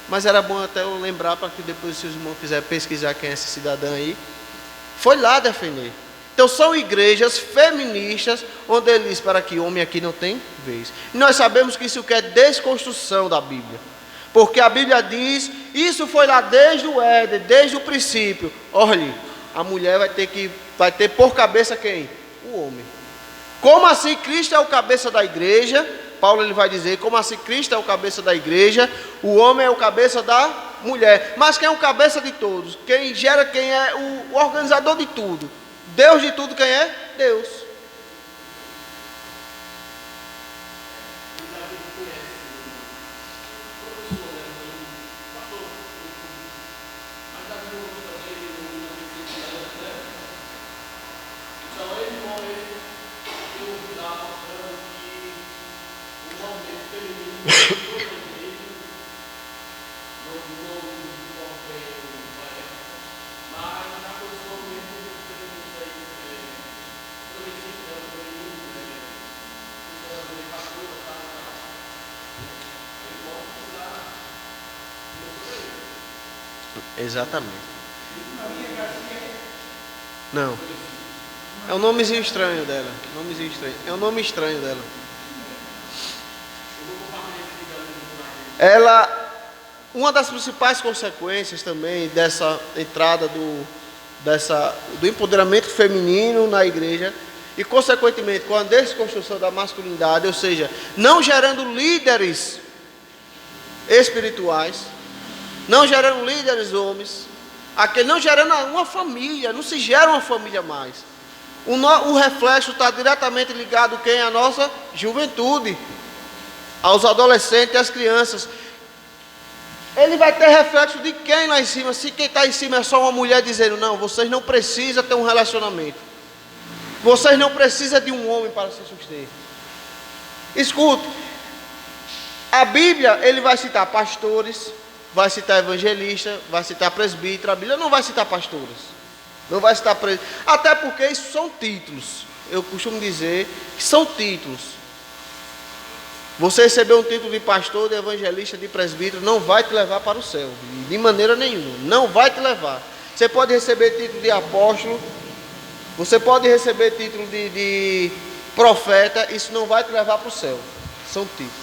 Mas era bom até eu lembrar, para que depois, se os irmãos quiserem pesquisar quem é essa cidadã aí. Foi lá defender. Então são igrejas feministas, onde ele diz para que homem aqui não tem vez. E nós sabemos que isso quer desconstrução da Bíblia. Porque a Bíblia diz, isso foi lá desde o Éden, desde o princípio. Olhe, a mulher vai ter por cabeça quem? O homem. Como assim Cristo é o cabeça da igreja? Paulo ele vai dizer, como assim Cristo é o cabeça da igreja? O homem é o cabeça da mulher. Mas quem é o cabeça de todos? Quem é o organizador de tudo? Deus de tudo, quem é? Deus. Exatamente. Não. É um nomezinho estranho dela. É um nome estranho dela. Uma das principais consequências também dessa entrada do empoderamento feminino na igreja e consequentemente com a desconstrução da masculinidade, ou seja, não gerando líderes espirituais, não gerando líderes homens, não gerando uma família, não se gera uma família mais. O reflexo está diretamente ligado quem? A nossa juventude, aos adolescentes e às crianças. Ele vai ter reflexo de quem lá em cima? Se quem está em cima é só uma mulher dizendo, não, vocês não precisam ter um relacionamento. Vocês não precisam de um homem para se suster. Escute, a Bíblia, ele vai citar pastores, vai citar evangelistas, vai citar presbítero. A Bíblia não vai citar pastores, não vai citar presbítero, até porque isso são títulos. Eu costumo dizer que são títulos. Você receber um título de pastor, de evangelista, de presbítero, não vai te levar para o céu, de maneira nenhuma, não vai te levar. Você pode receber título de apóstolo, você pode receber título de profeta, isso não vai te levar para o céu, são títulos.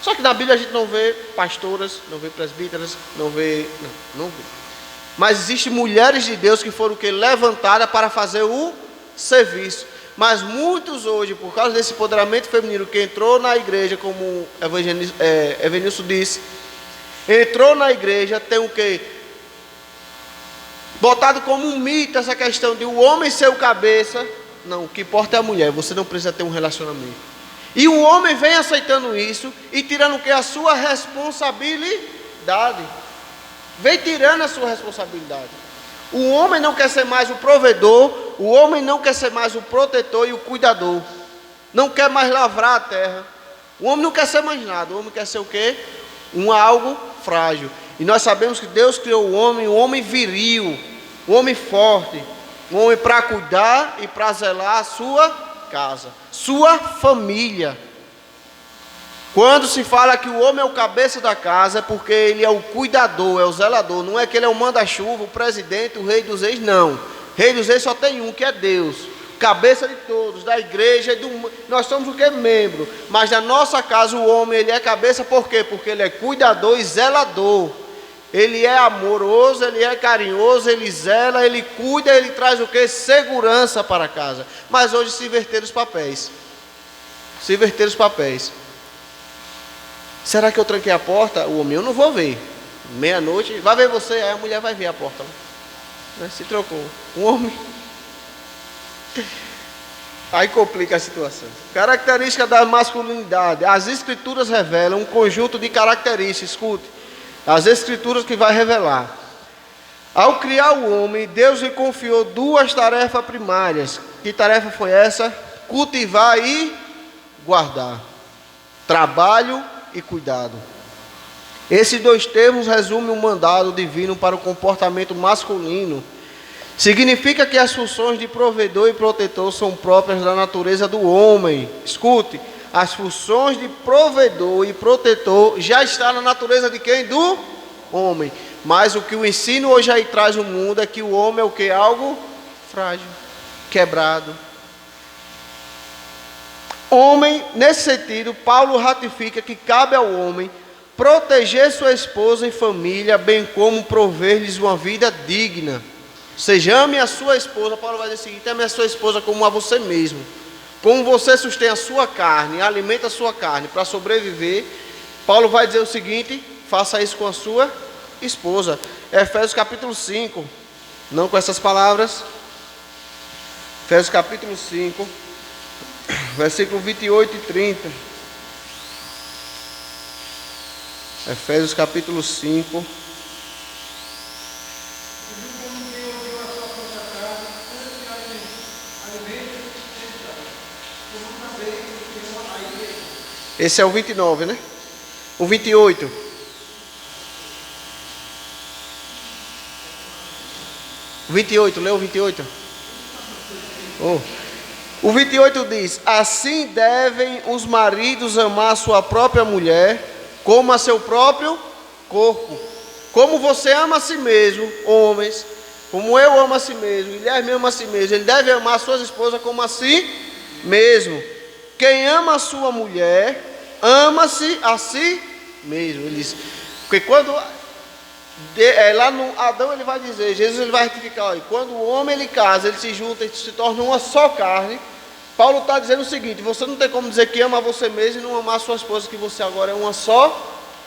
Só que na Bíblia a gente não vê pastoras, não vê presbíteras, não vê. Mas existem mulheres de Deus que foram levantadas para fazer o serviço. Mas muitos hoje, por causa desse empoderamento feminino que entrou na igreja, como o Evanilson disse, entrou na igreja, tem o quê? Botado como um mito essa questão de o homem ser o cabeça. Não, o que importa é a mulher, você não precisa ter um relacionamento. E o homem vem aceitando isso e tirando o que? A sua responsabilidade. Vem tirando a sua responsabilidade. O homem não quer ser mais o provedor, o homem não quer ser mais o protetor e o cuidador. Não quer mais lavrar a terra. O homem não quer ser mais nada, o homem quer ser o quê? Algo frágil. E nós sabemos que Deus criou o homem viril, o homem forte, o homem para cuidar e para zelar a sua casa, sua família. Quando se fala que o homem é o cabeça da casa, é porque ele é o cuidador, é o zelador. Não é que ele é o manda-chuva, o presidente, o rei dos reis, não. Rei dos reis só tem um, que é Deus. Cabeça de todos, da igreja e do mundo. Nós somos o que? Membro. Mas na nossa casa o homem, ele é cabeça por quê? Porque ele é cuidador e zelador. Ele é amoroso, ele é carinhoso, ele zela, ele cuida, ele traz o que? Segurança para a casa. Mas hoje se inverteram os papéis. Se inverteram os papéis. Será que eu tranquei a porta? O homem, eu não vou ver. Meia-noite, vai ver você, aí a mulher vai ver a porta. Se trocou. O homem. Aí complica a situação. Característica da masculinidade. As escrituras revelam um conjunto de características. Escute. As escrituras que vai revelar. Ao criar o homem, Deus lhe confiou duas tarefas primárias. Que tarefa foi essa? Cultivar e guardar. Trabalho e cuidado. Esses dois termos resumem um mandado divino para o comportamento masculino. Significa que as funções de provedor e protetor são próprias da natureza do homem. Escute, as funções de provedor e protetor já estão na natureza de quem? Do homem. Mas o que o ensino hoje aí traz no mundo é que o homem é o que? Algo frágil, quebrado. Homem, nesse sentido, Paulo ratifica que cabe ao homem proteger sua esposa e família, bem como prover-lhes uma vida digna. Ou seja, ame a sua esposa. Paulo vai dizer o seguinte: ame a sua esposa como a você mesmo. Como você sustém a sua carne, alimenta a sua carne para sobreviver, Paulo vai dizer o seguinte: faça isso com a sua esposa. Efésios capítulo 5, não com essas palavras. Efésios capítulo 5, versículo 28 e 30. Efésios capítulo 5. Esse é o 29, né? O 28. O 28, leu o 28? Oh. O 28 diz: assim devem os maridos amar a sua própria mulher como a seu próprio corpo. Como você ama a si mesmo, homens, como eu amo a si mesmo, Guilherme ama a si mesmo, ele deve amar a sua esposa como a si mesmo. Quem ama a sua mulher, ama-se a si mesmo. Ele diz, porque quando lá no Adão ele vai dizer, Jesus ele vai retificar, olha, quando o homem ele casa, ele se junta e se torna uma só carne. Paulo está dizendo o seguinte: você não tem como dizer que ama você mesmo e não amar a sua esposa, que você agora é uma só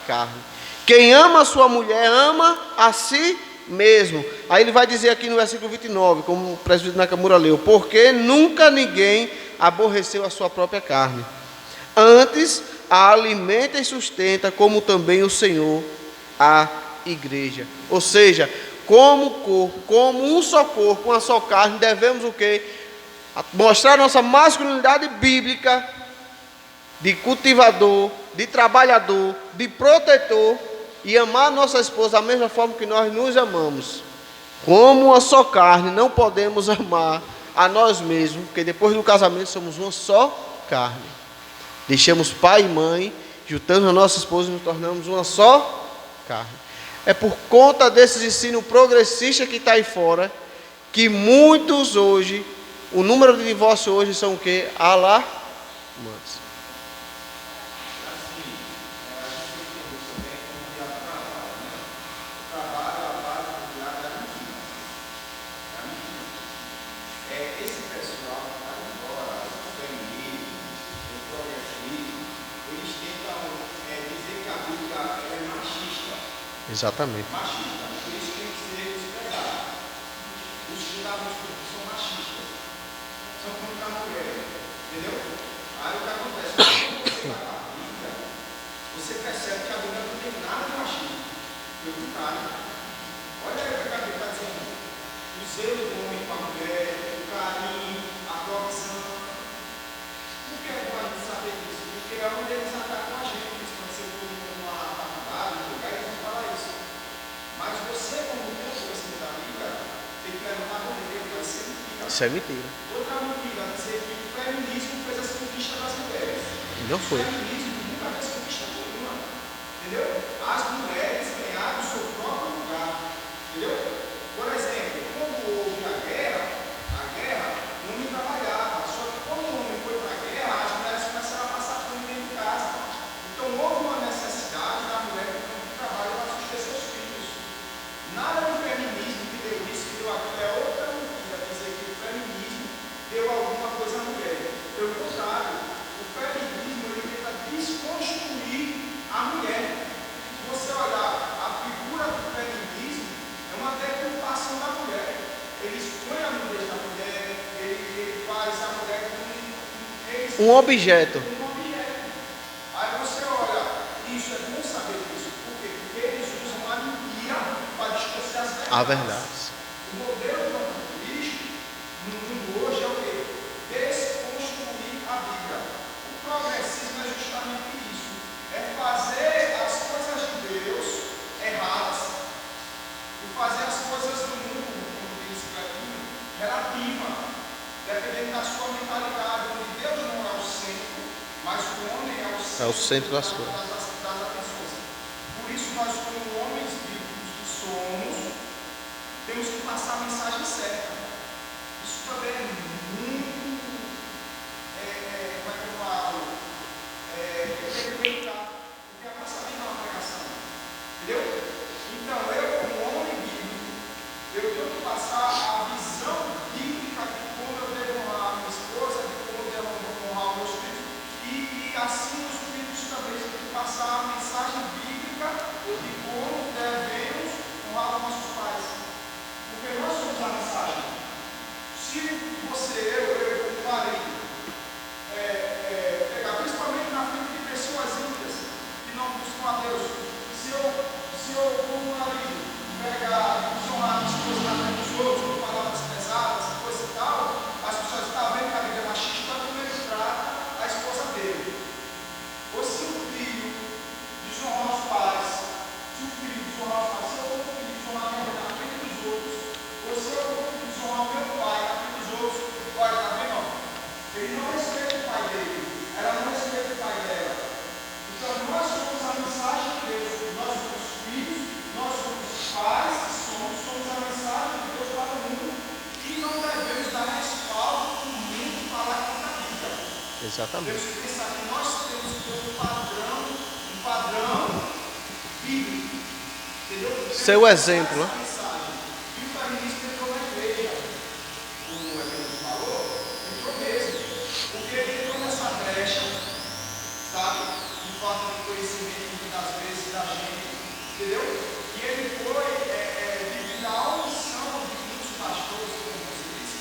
carne. Quem ama a sua mulher, ama a si mesmo. Aí ele vai dizer aqui no versículo 29, como o presbítero Nakamura leu: porque nunca ninguém aborreceu a sua própria carne, antes a alimenta e sustenta, como também o Senhor a igreja. Ou seja, como corpo, como um só corpo, uma só carne, devemos o quê? Mostrar nossa masculinidade bíblica de cultivador, de trabalhador, de protetor, e amar nossa esposa da mesma forma que nós nos amamos. Como uma só carne, não podemos amar a nós mesmos, porque depois do casamento somos uma só carne. Deixamos pai e mãe, juntamos a nossa esposa e nos tornamos uma só carne. É por conta desses ensinos progressistas que está aí fora, que muitos hoje, o número de divórcios hoje são o quê? Alarmantes. Exatamente. Machista, por isso tem que ser desprezado. Os fundamentos são machistas, são contra a mulher, entendeu? Aí o que acontece? Quando você vai para a Bíblia, você percebe que a Bíblia não tem nada de machismo. Pelo contrário, olha aí o que a Bíblia está dizendo: o zelo do homem com a mulher, o carinho, a provisão. Por que é bom a gente saber disso? Porque é onde eles atacam a gente, quando você for numa faculdade, num lugar, eles vão falar isso. Mas você, como conhecimento da Bíblia, tem que levantar a mão e vai ser mentira. Isso é mentira. Outra mentira, dizer que o feminismo fez essa conquista das mulheres. Não foi. O feminismo nunca fez conquista nenhuma. Entendeu? As mulheres ganharam o seu próprio lugar. Entendeu? Por exemplo, quando houve a guerra, o homem trabalhava. Só que quando o homem foi para a guerra, as mulheres começaram a passar fome dentro de casa. Então houve uma necessidade da mulher que não trabalha para sustentar seus filhos. Nada do feminismo que deu isso, que deu aquilo, é outra mentira dizer que o feminismo deu alguma coisa à mulher. Pelo contrário, o feminismo ele tenta um objeto. Aí você olha, isso é bom saber disso. Por quê? Porque eles usam a mentira para distorcer as verdades. A verdade. O modelo do anticristo no mundo hoje é o quê? Desconstruir a Bíblia. O progressismo é justamente isso. É fazer as coisas de Deus erradas e fazer as coisas do mundo, como diz Cletinho, relativa, dependendo da sua mentalidade, onde Deus não é o centro, mas o homem é o centro, das coisas. das atenções. Por isso, nós, como homens bíblicos que somos, temos que passar a mensagem certa. Isso também é muito, como é que eu falo? Delicado, porque a nossa vida é uma pregação. Entendeu? Então, eu, como homem bíblico, eu tenho que passar a visão bíblica de como eu devo honrar a minha esposa, de como eu devo honrar os meus filhos, e assim os filhos também têm que passar a mensagem bíblica de como devemos honrar os nossos pais. Porque nós somos a mensagem. Se você, eu, como marido, pegar principalmente na frente de pessoas ímpias que não buscam a Deus, se eu como marido, pegar e desonrar a esposa na frente dos outros, com palavras pesadas, coisa e tal, as pessoas estão vendo que a Bíblia é machista, como ele trata a esposa dele. Ou se o filho desonrar os pais, se o filho desonrar os pais, se eu como filho desonrar minha mãe na frente dos outros, ou se eu como filho desonrar o meu pai na frente dos outros, olha, tá vendo? Ele não respeita o pai dele, ela não respeita o pai dela. Então nós somos a mensagem de Deus, nós somos filhos, nós somos pais, somos a mensagem de Deus para o mundo e não devemos dar respaldo para o mundo falar contra a Bíblia. Exatamente. Temos que pensar que nós temos que ter um padrão bíblico, entendeu? Seu exemplo, né? Mensagem. E o feminista entrou na igreja, como o Evangelho falou, entrou mesmo, porque ele entrou nessa brecha, sabe? De falta de conhecimento muitas vezes da gente, entendeu? E ele foi devido à omissão de muitos pastores, como você disse,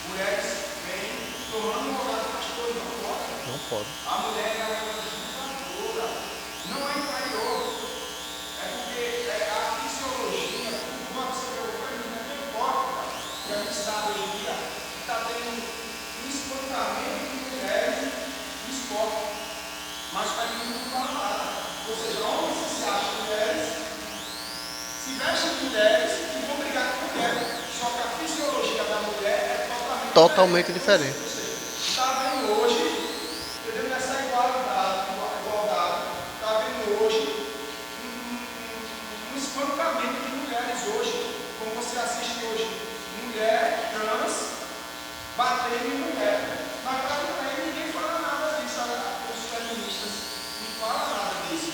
mulheres vêm tomando o lugar do pastor, não pode. Não pode. A mulher é uma lutadora, não é inferior. É porque a fisiologia, como você vê, o feminino é tão hipócrita, que a gente sabe hoje em dia, está tendo um espancamento de mulheres no esporte. Mas o feminino não fala nada. Ou seja, homens que se acham mulheres, se vestem de mulheres e vão brigar com mulheres. Só que a fisiologia da mulher é totalmente diferente. Ou seja, está vendo hoje, entendeu? Nessa igualdade, está vendo hoje um espancamento de mulheres hoje, como você assiste hoje, mulher trans batendo em mulher. Mas para ninguém fala nada disso, os feministas não falam nada disso.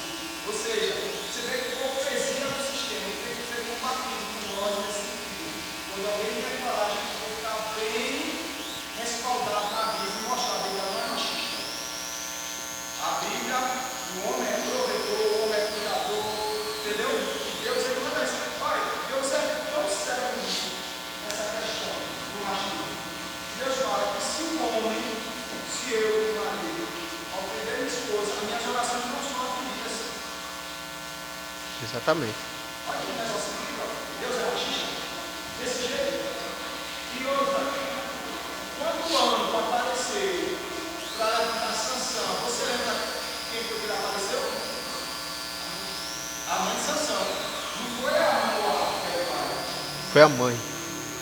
Ou seja, você vê que a hipocrisia do sistema tem que ser combatido com nós nesse sentido. Quando alguém quer falar, a gente tem que estar bem respaldado na Bíblia e mostrar a Bíblia não é machista. A Bíblia, o homem é provedor, o homem é cuidador, entendeu? Deus ele manda isso. Olha, Deus é tão sério nessa questão do machismo. Deus fala que se um homem, se eu, meu marido, ofender minha esposa, as minhas orações não são atendidas. Exatamente. Olha que negócio incrível. Deus é machista. Desse jeito. E outra, quando o anjo apareceu para levantar Sansão, você lembra quem foi que ele apareceu? A mãe de Sansão. Não foi a Moab, que era o pai. Foi a mãe.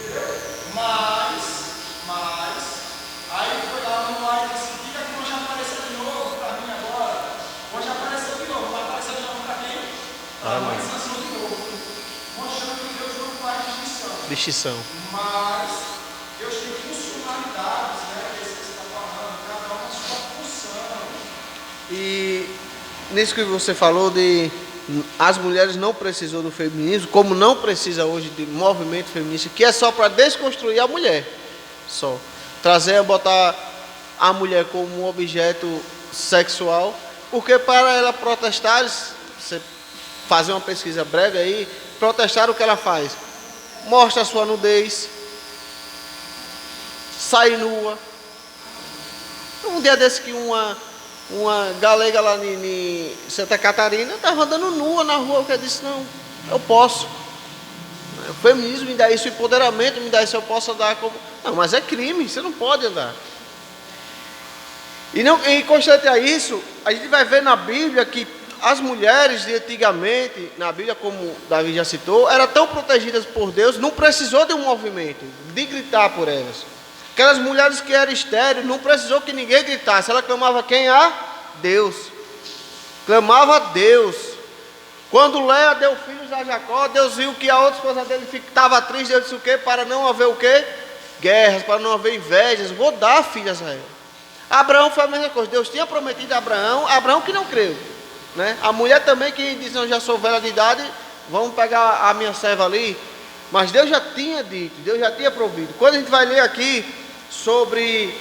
Entendeu? Mas, aí foi lá no ar e disse, diga que o anjo apareceu de novo para mim agora. O anjo apareceu de novo, vai aparecer de novo para quem? Para a mãe de Sansão de novo. Mostrando que Deus não faz distinção. Mas Deus tem funcionalidades, né? Que você está falando, cada uma sua função. E nisso que você falou de as mulheres não precisam do feminismo, como não precisa hoje de movimento feminista, que é só para desconstruir a mulher. Só. Trazer, botar a mulher como um objeto sexual, porque para ela protestar, você fazer uma pesquisa breve aí, protestar o que ela faz? Mostra a sua nudez, sai nua, Um dia desse que uma galega lá em Santa Catarina estava andando nua na rua, eu disse, não, eu posso. O feminismo me dá isso, o empoderamento me dá isso, eu posso andar como... Não, mas é crime, você não pode andar. E constante a isso, a gente vai ver na Bíblia que as mulheres de antigamente, na Bíblia, como Davi já citou, eram tão protegidas por Deus, não precisou de um movimento, de gritar por elas. Aquelas mulheres que eram estéreis, não precisou que ninguém gritasse, ela clamava quem? A Deus. Clamava a Deus. Quando Léa deu filhos a Jacó, Deus viu que a outra esposa dele estava triste, Deus disse o quê? Para não haver o quê? Guerras, para não haver invejas, vou dar filhas a ela. Abraão foi a mesma coisa, Deus tinha prometido a Abraão que não creu. Né? A mulher também que disse, não, já sou velha de idade, vamos pegar a minha serva ali. Mas Deus já tinha dito, Deus já tinha provido. Quando a gente vai ler aqui sobre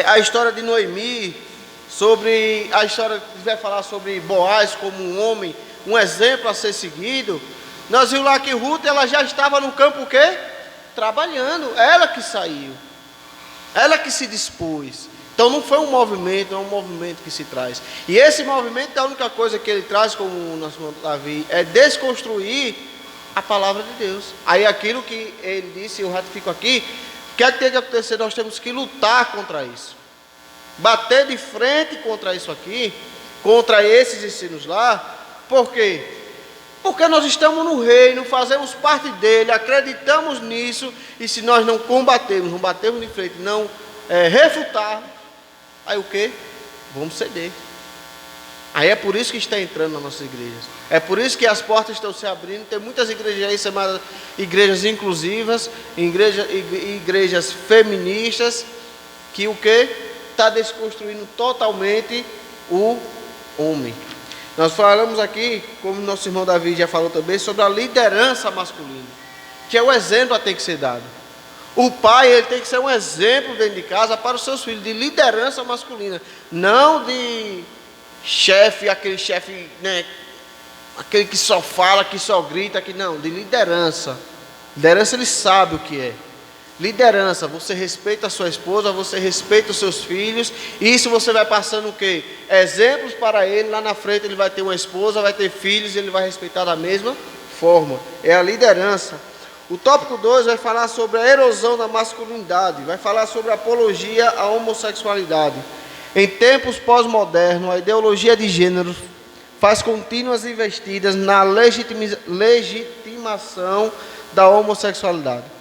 a história de Noemi, sobre a história que vai falar sobre Boaz como um homem, um exemplo a ser seguido, nós vimos lá que Ruth, ela já estava no campo o quê? Trabalhando, ela que saiu, ela que se dispôs. Então não foi um movimento, é um movimento que se traz. E esse movimento, a única coisa que ele traz, como o nosso irmão Davi, é desconstruir a palavra de Deus. Aí aquilo que ele disse, eu ratifico aqui, o que é que tem que acontecer? Nós temos que lutar contra isso. Bater de frente contra isso aqui, contra esses ensinos lá. Por quê? Porque nós estamos no reino, fazemos parte dele, acreditamos nisso, e se nós não combatermos, não batermos de frente, não refutar, aí o que? Vamos ceder. Aí é por isso que está entrando nas nossas igrejas. É por isso que as portas estão se abrindo. Tem muitas igrejas aí chamadas igrejas inclusivas, igrejas feministas, que o que? Está desconstruindo totalmente o homem. Nós falamos aqui, como nosso irmão Davi já falou também, sobre a liderança masculina, que é o exemplo a ter que ser dado. O pai, ele tem que ser um exemplo dentro de casa para os seus filhos, de liderança masculina, não de chefe, aquele chefe, né, aquele que só fala, que só grita, que não, de liderança. Liderança ele sabe o que é. Liderança, você respeita a sua esposa, você respeita os seus filhos, e isso você vai passando o quê? Exemplos para ele, lá na frente ele vai ter uma esposa, vai ter filhos, e ele vai respeitar da mesma forma. É a liderança. O tópico 2 vai falar sobre a erosão da masculinidade, vai falar sobre a apologia à homossexualidade. Em tempos pós-modernos, a ideologia de gênero faz contínuas investidas na legitimação da homossexualidade.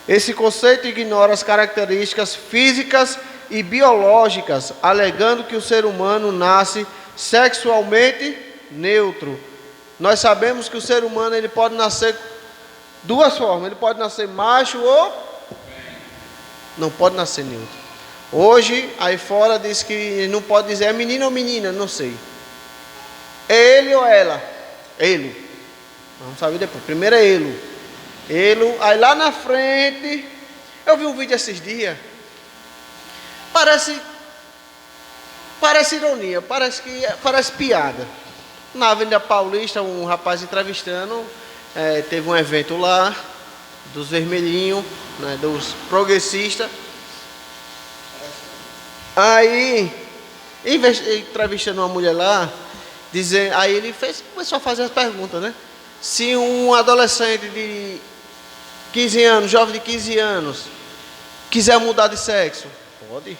Esse conceito ignora as características físicas e biológicas, alegando que o ser humano nasce sexualmente neutro. Nós sabemos que o ser humano ele pode nascer duas formas, ele pode nascer macho ou não pode nascer neutro. Hoje, aí fora diz que não pode dizer é menino ou menina, não sei. É ele ou ela? Ele. Vamos saber depois. Primeiro é ele. Ele, aí lá na frente, eu vi um vídeo esses dias. Parece ironia, parece piada. Na Avenida Paulista, um rapaz entrevistando, teve um evento lá, dos vermelhinhos, né, dos progressistas. Aí, entrevistando uma mulher lá, dizendo, aí ele começou a fazer as perguntas, né? Se um adolescente de 15 anos, jovem de 15 anos, quiser mudar de sexo, pode.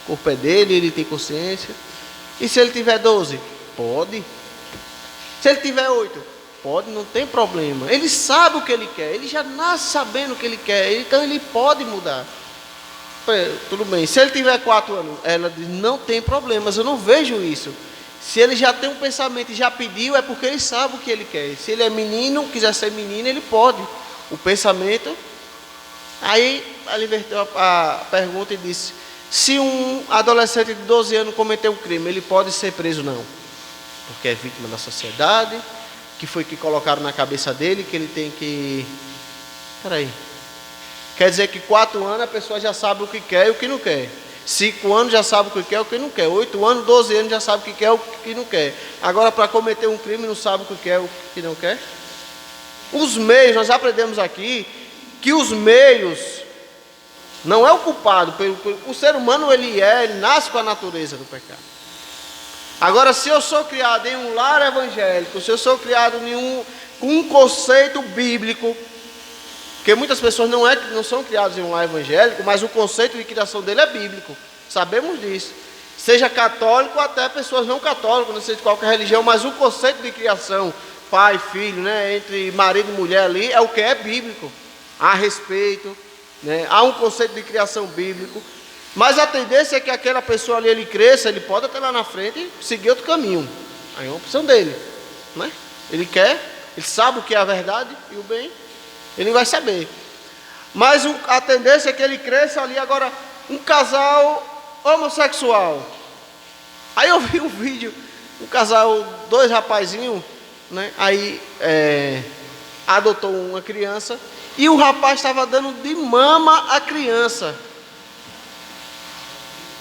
O corpo é dele, ele tem consciência. E se ele tiver 12? Pode. Se ele tiver 8? Pode, não tem problema. Ele sabe o que ele quer, ele já nasce sabendo o que ele quer, então ele pode mudar. Tudo bem, se ele tiver 4 anos, ela diz, não tem problema, mas eu não vejo isso. Se ele já tem um pensamento e já pediu, é porque ele sabe o que ele quer. Se ele é menino, quiser ser menina, ele pode. O pensamento. Aí ele inverteu a pergunta e disse, se um adolescente de 12 anos cometer um crime, ele pode ser preso? Não. Porque é vítima da sociedade, que foi que colocaram na cabeça dele, que ele tem que... Peraí. Quer dizer que 4 anos a pessoa já sabe o que quer e o que não quer. 5 anos já sabe o que quer e o que não quer. 8 anos, 12 anos já sabe o que quer e o que não quer. Agora, para cometer um crime, não sabe o que quer e o que não quer? Os meios, nós aprendemos aqui que os meios Não é o culpado. O ser humano ele nasce com a natureza do pecado. Agora, se eu sou criado em um lar evangélico, se eu sou criado com um conceito bíblico, porque muitas pessoas não são criadas em um lar evangélico, mas o conceito de criação dele é bíblico. Sabemos disso. Seja católico, até pessoas não católicas, não sei de qualquer religião, mas o conceito de criação, pai, filho, né, entre marido e mulher ali, é o que é bíblico. Há respeito, né, há um conceito de criação bíblico. Mas a tendência é que aquela pessoa ali, ele cresça, ele pode até lá na frente e seguir outro caminho. Aí é uma opção dele, né? Ele sabe o que é a verdade e o bem, ele vai saber. Mas a tendência é que ele cresça ali agora, um casal homossexual. Aí eu vi um vídeo, um casal, 2 rapazinhos, né? Aí adotou uma criança e o rapaz estava dando de mama à criança.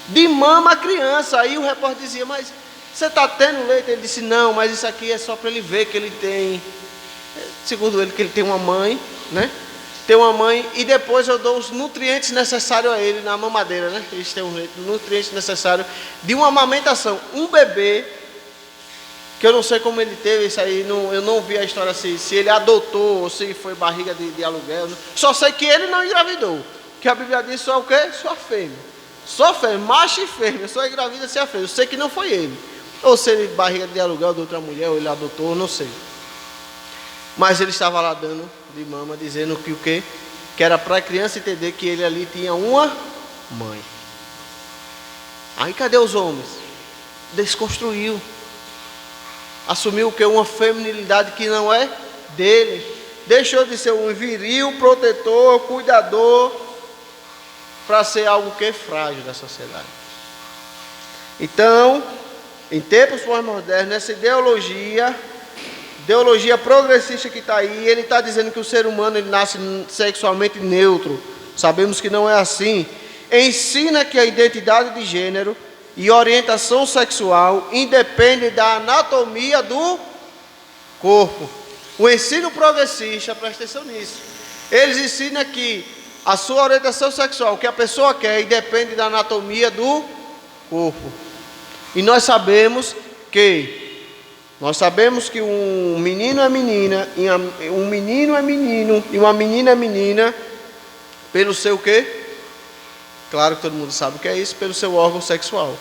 De mama à criança. Aí o repórter dizia, mas você está tendo leite? Ele disse, não, mas isso aqui é só para ele ver que ele tem, segundo ele, que ele tem uma mãe, né? Tem uma mãe e depois eu dou os nutrientes necessários a ele na mamadeira, né? Eles têm os nutrientes necessários de uma amamentação. Um bebê, que eu não sei como ele teve isso aí, eu não vi a história se ele adotou ou se foi barriga de aluguel. Só sei que ele não engravidou. Que a Bíblia diz só o quê? Só fêmea. Só fêmea, macho e fêmea, só engravida se a fêmea. Eu sei que não foi ele. Ou se ele barriga de aluguel de outra mulher, ou ele adotou, eu não sei. Mas ele estava lá dando de mama, dizendo que o quê? Que era para a criança entender que ele ali tinha uma mãe. Aí cadê os homens? Desconstruiu. Assumiu o que? Uma feminilidade que não é dele. Deixou de ser um viril, protetor, cuidador, para ser algo que é frágil da sociedade. Então, em tempos pós-modernos, essa ideologia progressista que está aí, ele está dizendo que o ser humano ele nasce sexualmente neutro. Sabemos que não é assim. Ensina que a identidade de gênero e orientação sexual independem da anatomia do corpo. O ensino progressista, presta atenção nisso, eles ensinam que a sua orientação sexual, o que a pessoa quer, independe da anatomia do corpo. E nós sabemos que um menino é menina, e um menino é menino, e uma menina é menina, pelo seu quê? Claro que todo mundo sabe o que é isso, pelo seu órgão sexual.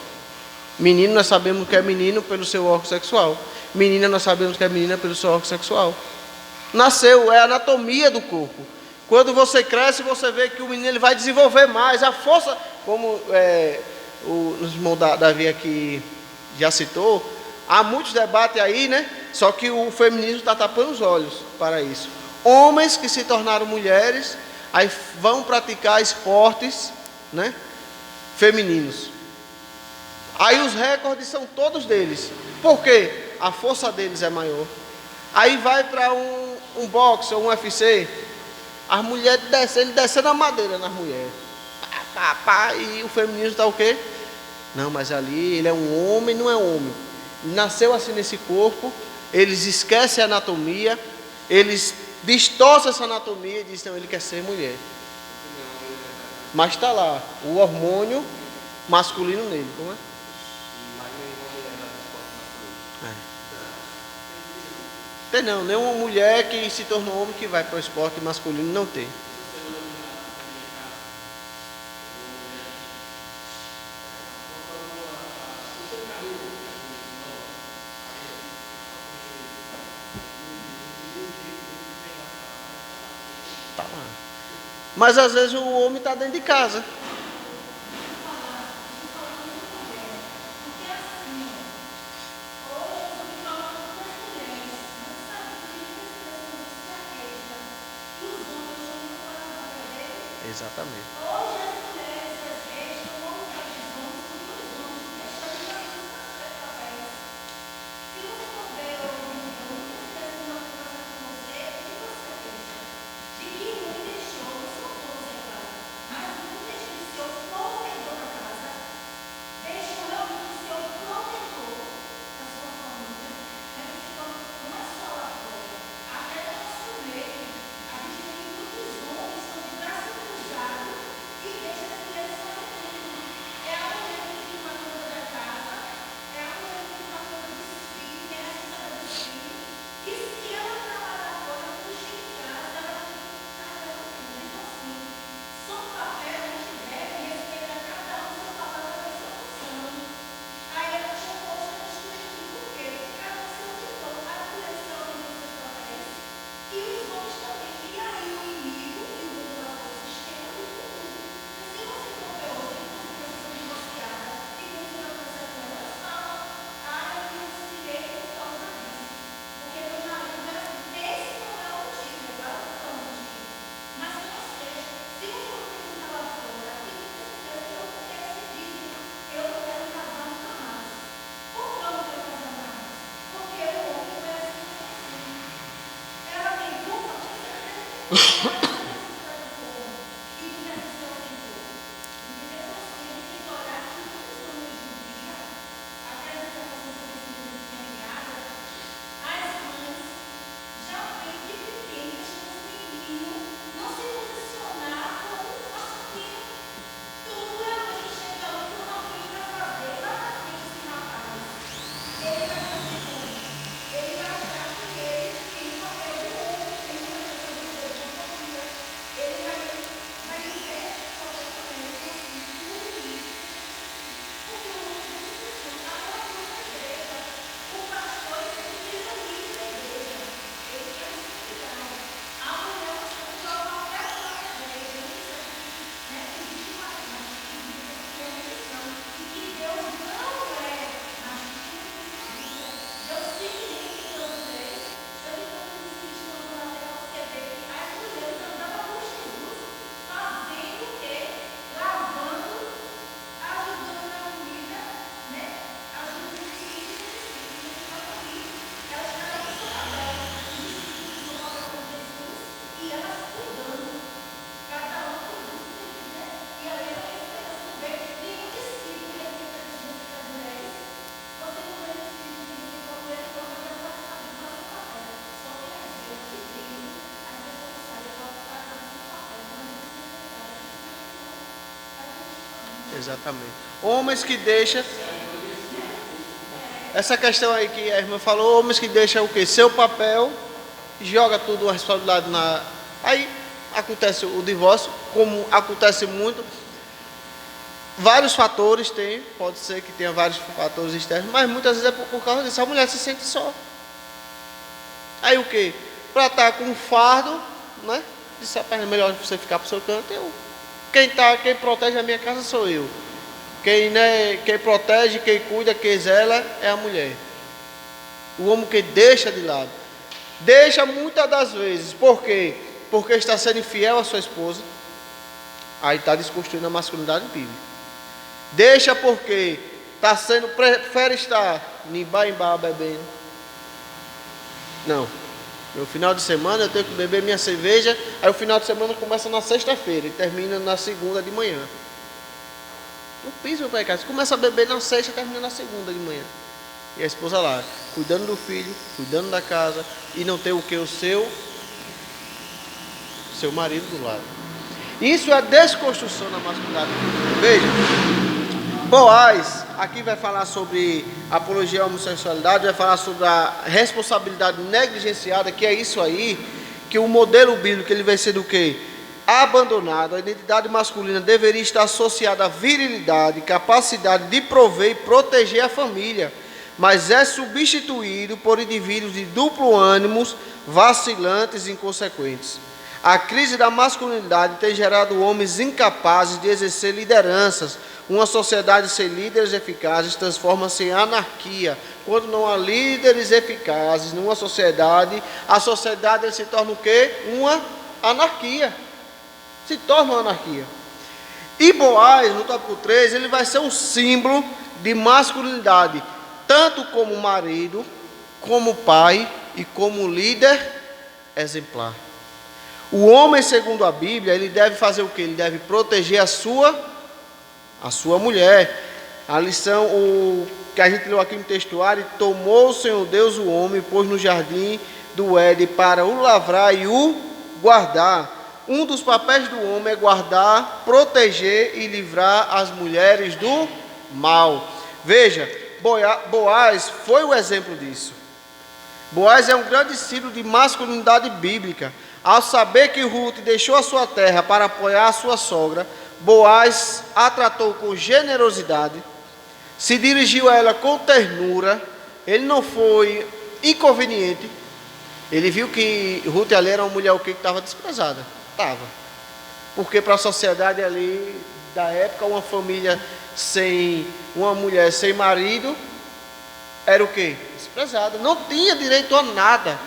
Menino, nós sabemos que é menino pelo seu órgão sexual. Menina, nós sabemos que é menina pelo seu órgão sexual. Nasceu, é a anatomia do corpo. Quando você cresce, você vê que o menino ele vai desenvolver mais a força, como o irmão Davi aqui já citou. Há muitos debates aí, né? Só que o feminismo está tapando os olhos para isso. Homens que se tornaram mulheres, aí vão praticar esportes, né, femininos. Aí os recordes são todos deles. Por quê? A força deles é maior. Aí vai para um boxe ou um UFC, as mulheres descendo a madeira nas mulheres. E o feminismo está o quê? Não, mas ali ele é um homem, não é homem. Nasceu assim nesse corpo, eles esquecem a anatomia, eles distorcem essa anatomia e dizem, não, ele quer ser mulher. Mas está lá, o hormônio masculino nele, como é? Tem não, nenhuma mulher que se tornou homem que vai para o esporte masculino, não tem. Tá lá. Mas às vezes o homem está dentro de casa. Exatamente. Exatamente. Homens que deixam. Essa questão aí que a irmã falou, homens que deixam o quê? Seu papel, joga tudo a responsabilidade na. Aí acontece o divórcio, como acontece muito. Vários fatores tem, pode ser que tenha vários fatores externos, mas muitas vezes é por causa disso. A mulher se sente só. Aí o quê? Para estar com um fardo, né? Disse, é melhor você ficar para o seu canto, eu. Quem protege a minha casa sou eu. Quem protege, quem cuida, quem zela é a mulher. O homem que deixa de lado. Deixa muitas das vezes. Por quê? Porque está sendo infiel à sua esposa. Aí está desconstruindo a masculinidade bíblica. Deixa porque prefere estar em bar bebendo. Não. No final de semana eu tenho que beber minha cerveja. Aí o final de semana começa na sexta-feira e termina na segunda de manhã. Não piso para casa. Começa a beber na sexta e termina na segunda de manhã. E a esposa lá, cuidando do filho, cuidando da casa. E não tem o que? O seu marido do lado. Isso é desconstrução na masculinidade. Veja, Boaz aqui vai falar sobre apologia à homossexualidade, vai falar sobre a responsabilidade negligenciada, que é isso aí, que o modelo bíblico ele vai ser do quê? Abandonado. A identidade masculina deveria estar associada à virilidade, capacidade de prover e proteger a família, mas é substituído por indivíduos de duplo ânimo, vacilantes e inconsequentes. A crise da masculinidade tem gerado homens incapazes de exercer lideranças. Uma sociedade sem líderes eficazes transforma-se em anarquia. Quando não há líderes eficazes numa sociedade, a sociedade se torna o quê? Uma anarquia. Se torna uma anarquia. E Boaz, no tópico 3, ele vai ser um símbolo de masculinidade, tanto como marido, como pai e como líder exemplar. O homem, segundo a Bíblia, ele deve fazer o quê? Ele deve proteger a sua mulher. A lição que a gente leu aqui no textuário: tomou o Senhor Deus o homem, pôs no jardim do Éden para o lavrar e o guardar. Um dos papéis do homem é guardar, proteger e livrar as mulheres do mal. Veja, Boaz foi o exemplo disso. Boaz é um grande símbolo de masculinidade bíblica. Ao saber que Ruth deixou a sua terra para apoiar a sua sogra, Boaz a tratou com generosidade, se dirigiu a ela com ternura. Ele não foi inconveniente. Ele viu que Ruth ali era uma mulher que estava desprezada. Estava. Porque para a sociedade ali da época, uma família sem uma mulher sem marido era o quê? Desprezada. Não tinha direito a nada.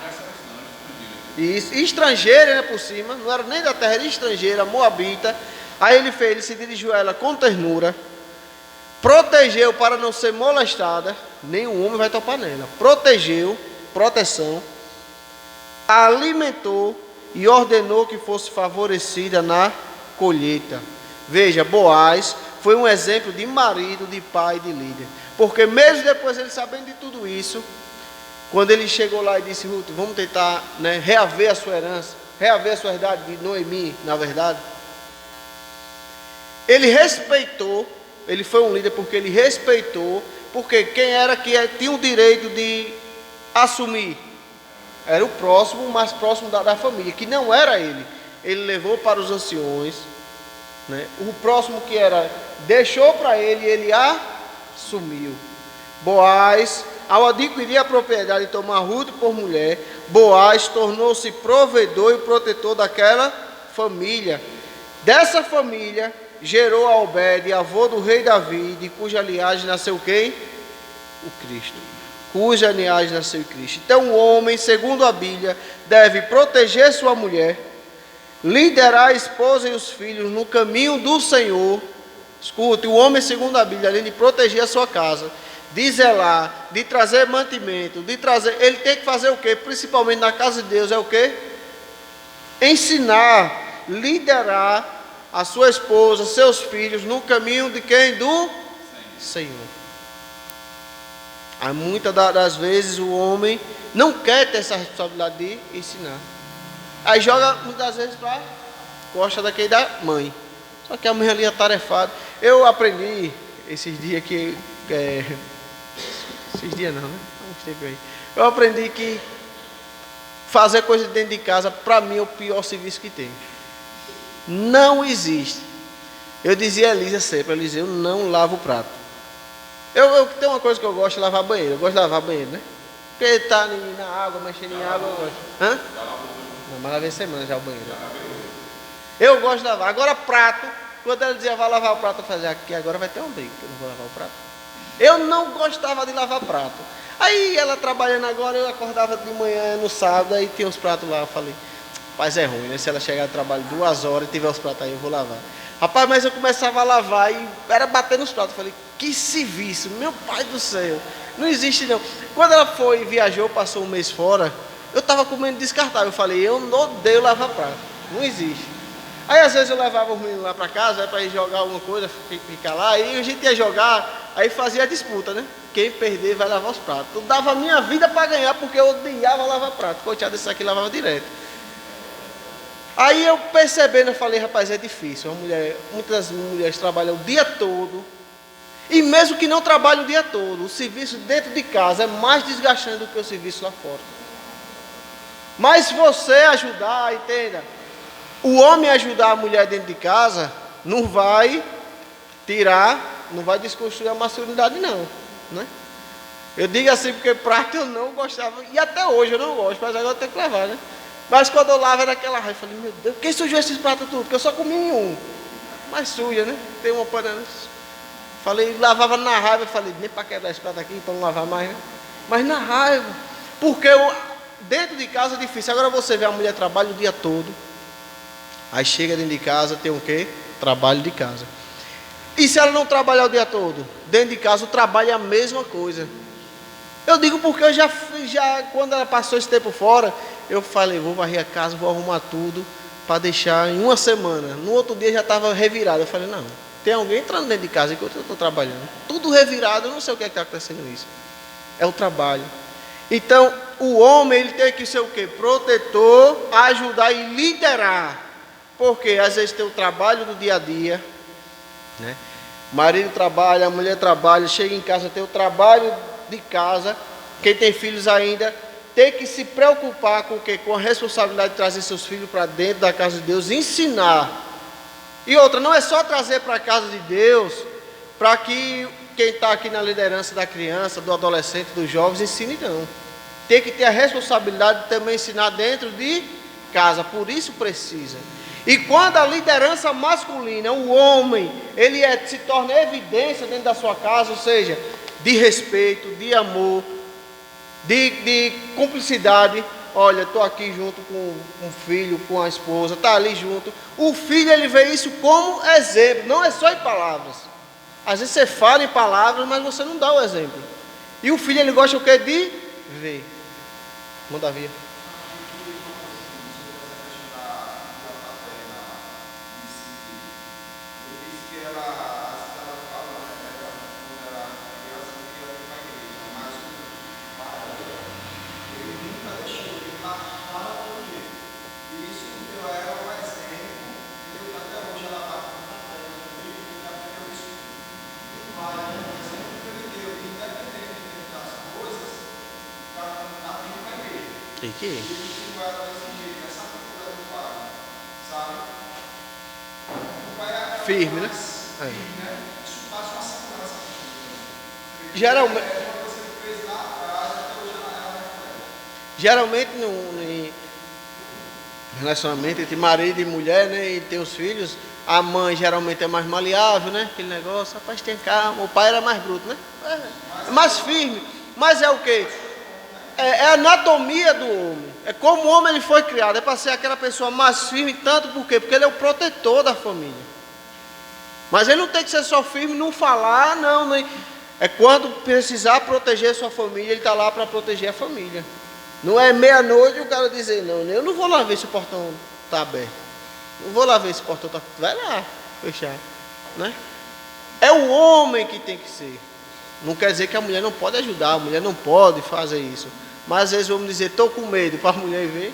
E estrangeira, né, por cima, não era nem da terra, era estrangeira, moabita. Aí ele se dirigiu a ela com ternura, protegeu para não ser molestada, nenhum homem vai topar nela. Protegeu, proteção, alimentou e ordenou que fosse favorecida na colheita. Veja, Boaz foi um exemplo de marido, de pai, de líder. Porque mesmo depois ele sabendo de tudo isso, quando ele chegou lá e disse: Ruth, vamos tentar, né, reaver a sua herança, reaver a sua herdade de Noemi, na verdade. Ele respeitou, ele foi um líder porque ele respeitou, porque quem era que tinha o direito de assumir? Era o próximo, o mais próximo da família, que não era ele. Ele levou para os anciões, né? O próximo que era, deixou para ele e ele assumiu. Boaz, ao adquirir a propriedade e tomar Ruth por mulher, Boaz tornou-se provedor e protetor daquela família. Dessa família gerou a Obed, avô do rei Davi, de cuja linhagem nasceu quem? O Cristo. Cuja linhagem nasceu Cristo. Então o homem, segundo a Bíblia, deve proteger sua mulher, liderar a esposa e os filhos no caminho do Senhor. Escute, o homem, segundo a Bíblia, além de proteger a sua casa, de zelar, de trazer mantimento, de trazer, ele tem que fazer o quê? Principalmente na casa de Deus, é o quê? Ensinar, liderar a sua esposa, seus filhos, no caminho de quem? Do Senhor. Há muitas das vezes o homem não quer ter essa responsabilidade de ensinar. Aí joga muitas vezes para costa daquele da mãe. Só que a mãe ali é atarefada. Eu aprendi esses dias que... esses dias não, né? Uns tempos aí. Eu aprendi que fazer coisa dentro de casa, para mim, é o pior serviço que tem. Não existe. Eu dizia a Elisa sempre, Elisa, eu não lavo o prato. Eu tenho uma coisa que eu gosto de lavar banheiro. Eu gosto de lavar banheiro, né? Porque está na água, mexendo em água, eu gosto. Hã? Não, mas lavei semana já o banheiro. Eu gosto de lavar. Agora prato, quando ela dizia, vai lavar o prato, eu fazia aqui, agora vai ter um briga, que eu não vou lavar o prato. Eu não gostava de lavar prato. Aí ela trabalhando agora, eu acordava de manhã no sábado, aí tinha uns pratos lá, eu falei, rapaz, é ruim, né? Se ela chegar do trabalho 2 horas e tiver os pratos aí, eu vou lavar. Rapaz, mas eu começava a lavar e era bater nos pratos. Eu falei, que serviço, meu pai do céu, não existe não. Quando ela foi, viajou, passou um mês fora, eu estava comendo descartável. Eu falei, eu não odeio lavar prato, não existe. Aí às vezes eu levava os meninos lá para casa, para ir jogar alguma coisa, ficar lá, aí a gente ia jogar, aí fazia a disputa, né? Quem perder vai lavar os pratos. Eu dava a minha vida para ganhar, porque eu odiava lavar prato. Coitado desse aqui, lavava direto. Aí eu percebendo, eu falei, rapaz, é difícil. Muitas mulheres trabalham o dia todo, e mesmo que não trabalhem o dia todo, o serviço dentro de casa é mais desgastante do que o serviço lá fora. Mas se você ajudar, entenda, o homem ajudar a mulher dentro de casa, não vai tirar, não vai desconstruir a masculinidade não, né? Eu digo assim porque prato eu não gostava, e até hoje eu não gosto, mas agora eu tenho que levar, né? Mas quando eu lavo era aquela raiva, eu falei, meu Deus, quem sujou esses pratos tudo? Porque eu só comi em um, mas suja, né? Tem uma panela. Falei, lavava na raiva, eu falei, nem para quebrar esse prato aqui, para não lavar mais, né? Mas na raiva, porque dentro de casa é difícil. Agora você vê a mulher trabalha o dia todo, aí chega dentro de casa, tem o quê? Trabalho de casa. E se ela não trabalhar o dia todo? Dentro de casa o trabalho é a mesma coisa. Eu digo porque eu já quando ela passou esse tempo fora, eu falei, vou varrer a casa, vou arrumar tudo para deixar em uma semana. No outro dia já estava revirado. Eu falei, não, tem alguém entrando dentro de casa enquanto eu estou trabalhando. Tudo revirado, eu não sei o que está acontecendo isso. É o trabalho. Então, o homem ele tem que ser o quê? Protetor, ajudar e liderar. Porque às vezes tem o trabalho do dia a dia, né? O marido trabalha, a mulher trabalha, chega em casa, tem o trabalho de casa. Quem tem filhos ainda tem que se preocupar com o quê? Com a responsabilidade de trazer seus filhos para dentro da casa de Deus, ensinar. E outra, não é só trazer para a casa de Deus, para que quem está aqui na liderança da criança, do adolescente, dos jovens, ensine não. Tem que ter a responsabilidade de também ensinar dentro de casa, por isso precisa. E quando a liderança masculina, o homem, ele se torna evidência dentro da sua casa, ou seja, de respeito, de amor, de cumplicidade. Olha, estou aqui junto com o filho, com a esposa, está ali junto. O filho, ele vê isso como exemplo, não é só em palavras. Às vezes você fala em palavras, mas você não dá o exemplo. E o filho, ele gosta o quê? De ver. Manda ver. tem que. Firme, né? É. Geralmente em relacionamento entre marido e mulher, né? E tem os filhos, a mãe geralmente é mais maleável, né? Aquele negócio, rapaz, tem calma. O pai era mais bruto, né? É mais firme. Mas é o quê? É a anatomia do homem. É como o homem ele foi criado. É para ser aquela pessoa mais firme, tanto por quê? Porque ele é o protetor da família. Mas ele não tem que ser só firme, não falar, não. É quando precisar proteger sua família, ele está lá para proteger a família. Não é meia-noite o cara dizer, não, eu não vou lá ver se o portão está aberto. Não vou lá ver se o portão está. Vai lá, fechar. Né? É o homem que tem que ser. Não quer dizer que a mulher não pode ajudar, a mulher não pode fazer isso. Mas às vezes vamos dizer, estou com medo, para a mulher ver.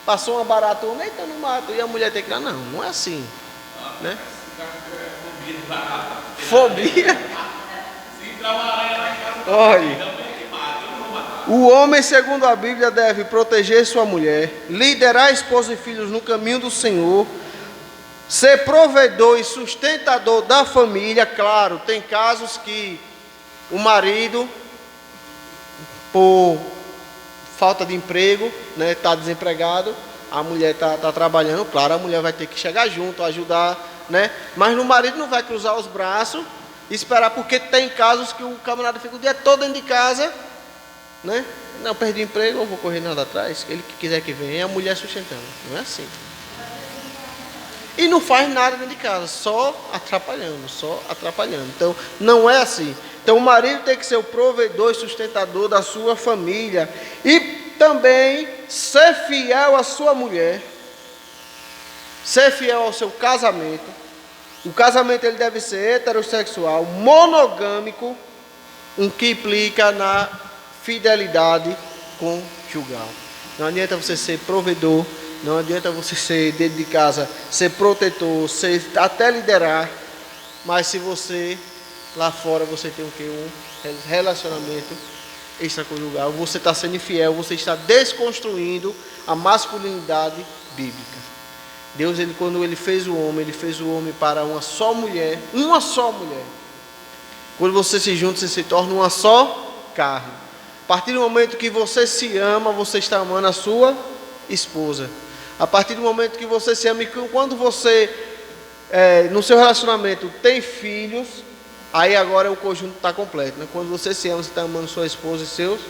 Passou uma barata, eita, no mato. E a mulher tem que dar, não é assim. Né? Fobia? Olha. O homem, segundo a Bíblia, deve proteger sua mulher, liderar esposa e filhos no caminho do Senhor, ser provedor e sustentador da família. Claro, tem casos que o marido, por falta de emprego, né, está desempregado, a mulher está trabalhando, claro, a mulher vai ter que chegar junto, ajudar, né? Mas o marido não vai cruzar os braços e esperar, porque tem casos que o camarada fica o dia todo dentro de casa, né? Não, perdi o emprego, eu vou correr nada atrás. Ele que quiser que venha, é a mulher sustentando. Não é assim. E não faz nada dentro de casa, só atrapalhando. Então, não é assim. Então, o marido tem que ser o provedor e sustentador da sua família. E também ser fiel à sua mulher. Ser fiel ao seu casamento. O casamento ele deve ser heterossexual, monogâmico, o que implica na fidelidade conjugal. Não adianta você ser provedor, não adianta você ser dentro de casa, ser protetor, até liderar, mas se você lá fora você tem o que? Um relacionamento extraconjugal, você está sendo infiel, você está desconstruindo a masculinidade bíblica. Deus, quando ele fez o homem para uma só mulher. Quando você se junta, você se torna uma só carne. A partir do momento que você se ama, você está amando a sua esposa. A partir do momento que você se ama, e quando você, no seu relacionamento, tem filhos, aí agora o conjunto está completo. Né? Quando você se ama, você está amando sua esposa e seus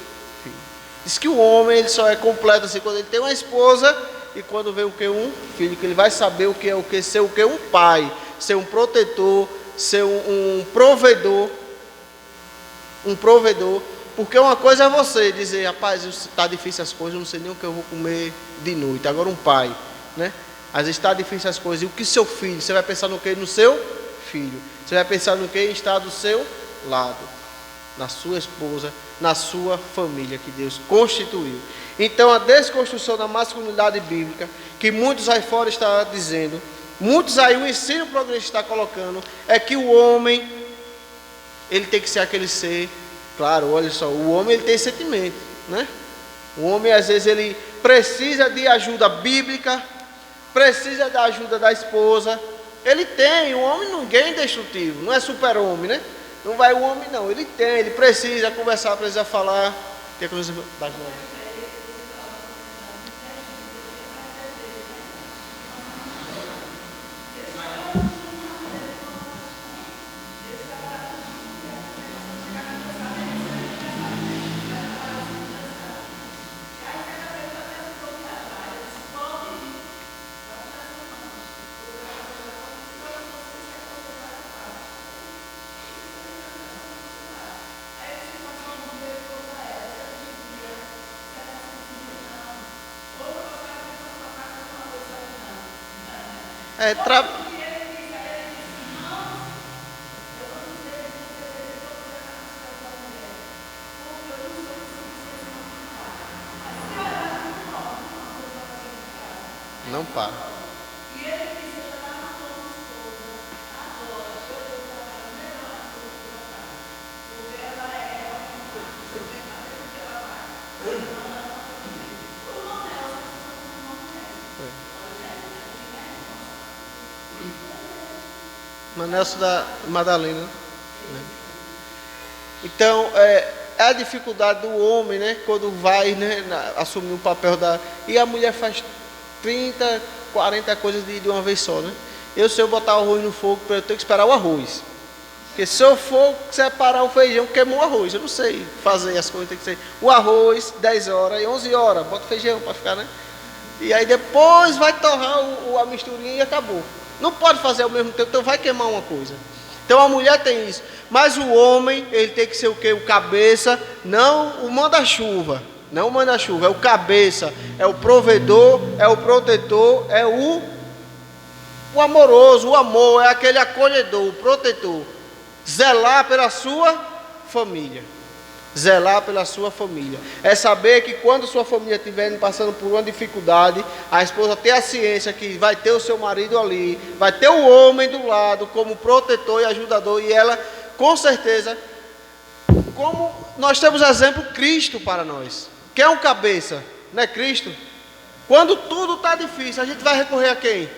filhos. Diz que o homem ele só é completo assim quando ele tem uma esposa e quando vê o que? Um filho, que ele vai saber o que é o que? Ser o que? Um pai, ser um protetor, ser um provedor. Porque uma coisa é você dizer, rapaz, está difícil as coisas, eu não sei nem o que eu vou comer de noite. Agora um pai, né? Às vezes está difícil as coisas. E o que seu filho? Você vai pensar no que? No seu filho. Você vai pensar no que? Está do seu lado. Na sua esposa, na sua família que Deus constituiu. Então a desconstrução da masculinidade bíblica, que muitos aí fora estão dizendo, muitos aí o ensino progressista está colocando, é que o homem, ele tem que ser aquele ser. Claro, olha só, o homem ele tem sentimento, né? O homem às vezes ele precisa de ajuda bíblica, precisa da ajuda da esposa. Ele tem, o homem ninguém é indestrutível, não é super-homem, né? Não vai o homem não, ele tem, ele precisa conversar, precisa falar. Tem coisa das mãos. Não para. Manelson da Madalena, né? Então, é a dificuldade do homem, né? Quando vai, né, assumir o papel da... E a mulher faz 30, 40 coisas de uma vez só, né? Se eu botar o arroz no fogo, eu tenho que esperar o arroz. Porque se eu for separar o feijão, queimou o arroz. Eu não sei fazer as coisas, tem que ser o arroz, 10 horas e 11 horas, bota o feijão para ficar, né? E aí depois vai torrar a misturinha e acabou. Não pode fazer ao mesmo tempo, então vai queimar uma coisa. Então a mulher tem isso. Mas o homem, ele tem que ser o quê? O cabeça, não o manda-chuva. Não o manda-chuva, é o cabeça, é o provedor, é o protetor, é o amoroso, o amor, é aquele acolhedor, o protetor. Zelar pela sua família. Zelar pela sua família. É saber que quando sua família estiver passando por uma dificuldade, a esposa ter a ciência que vai ter o seu marido ali, vai ter o homem do lado como protetor e ajudador, e ela, com certeza, como nós temos exemplo, Cristo para nós. Quem é o cabeça? Não é Cristo? Quando tudo está difícil, a gente vai recorrer a quem?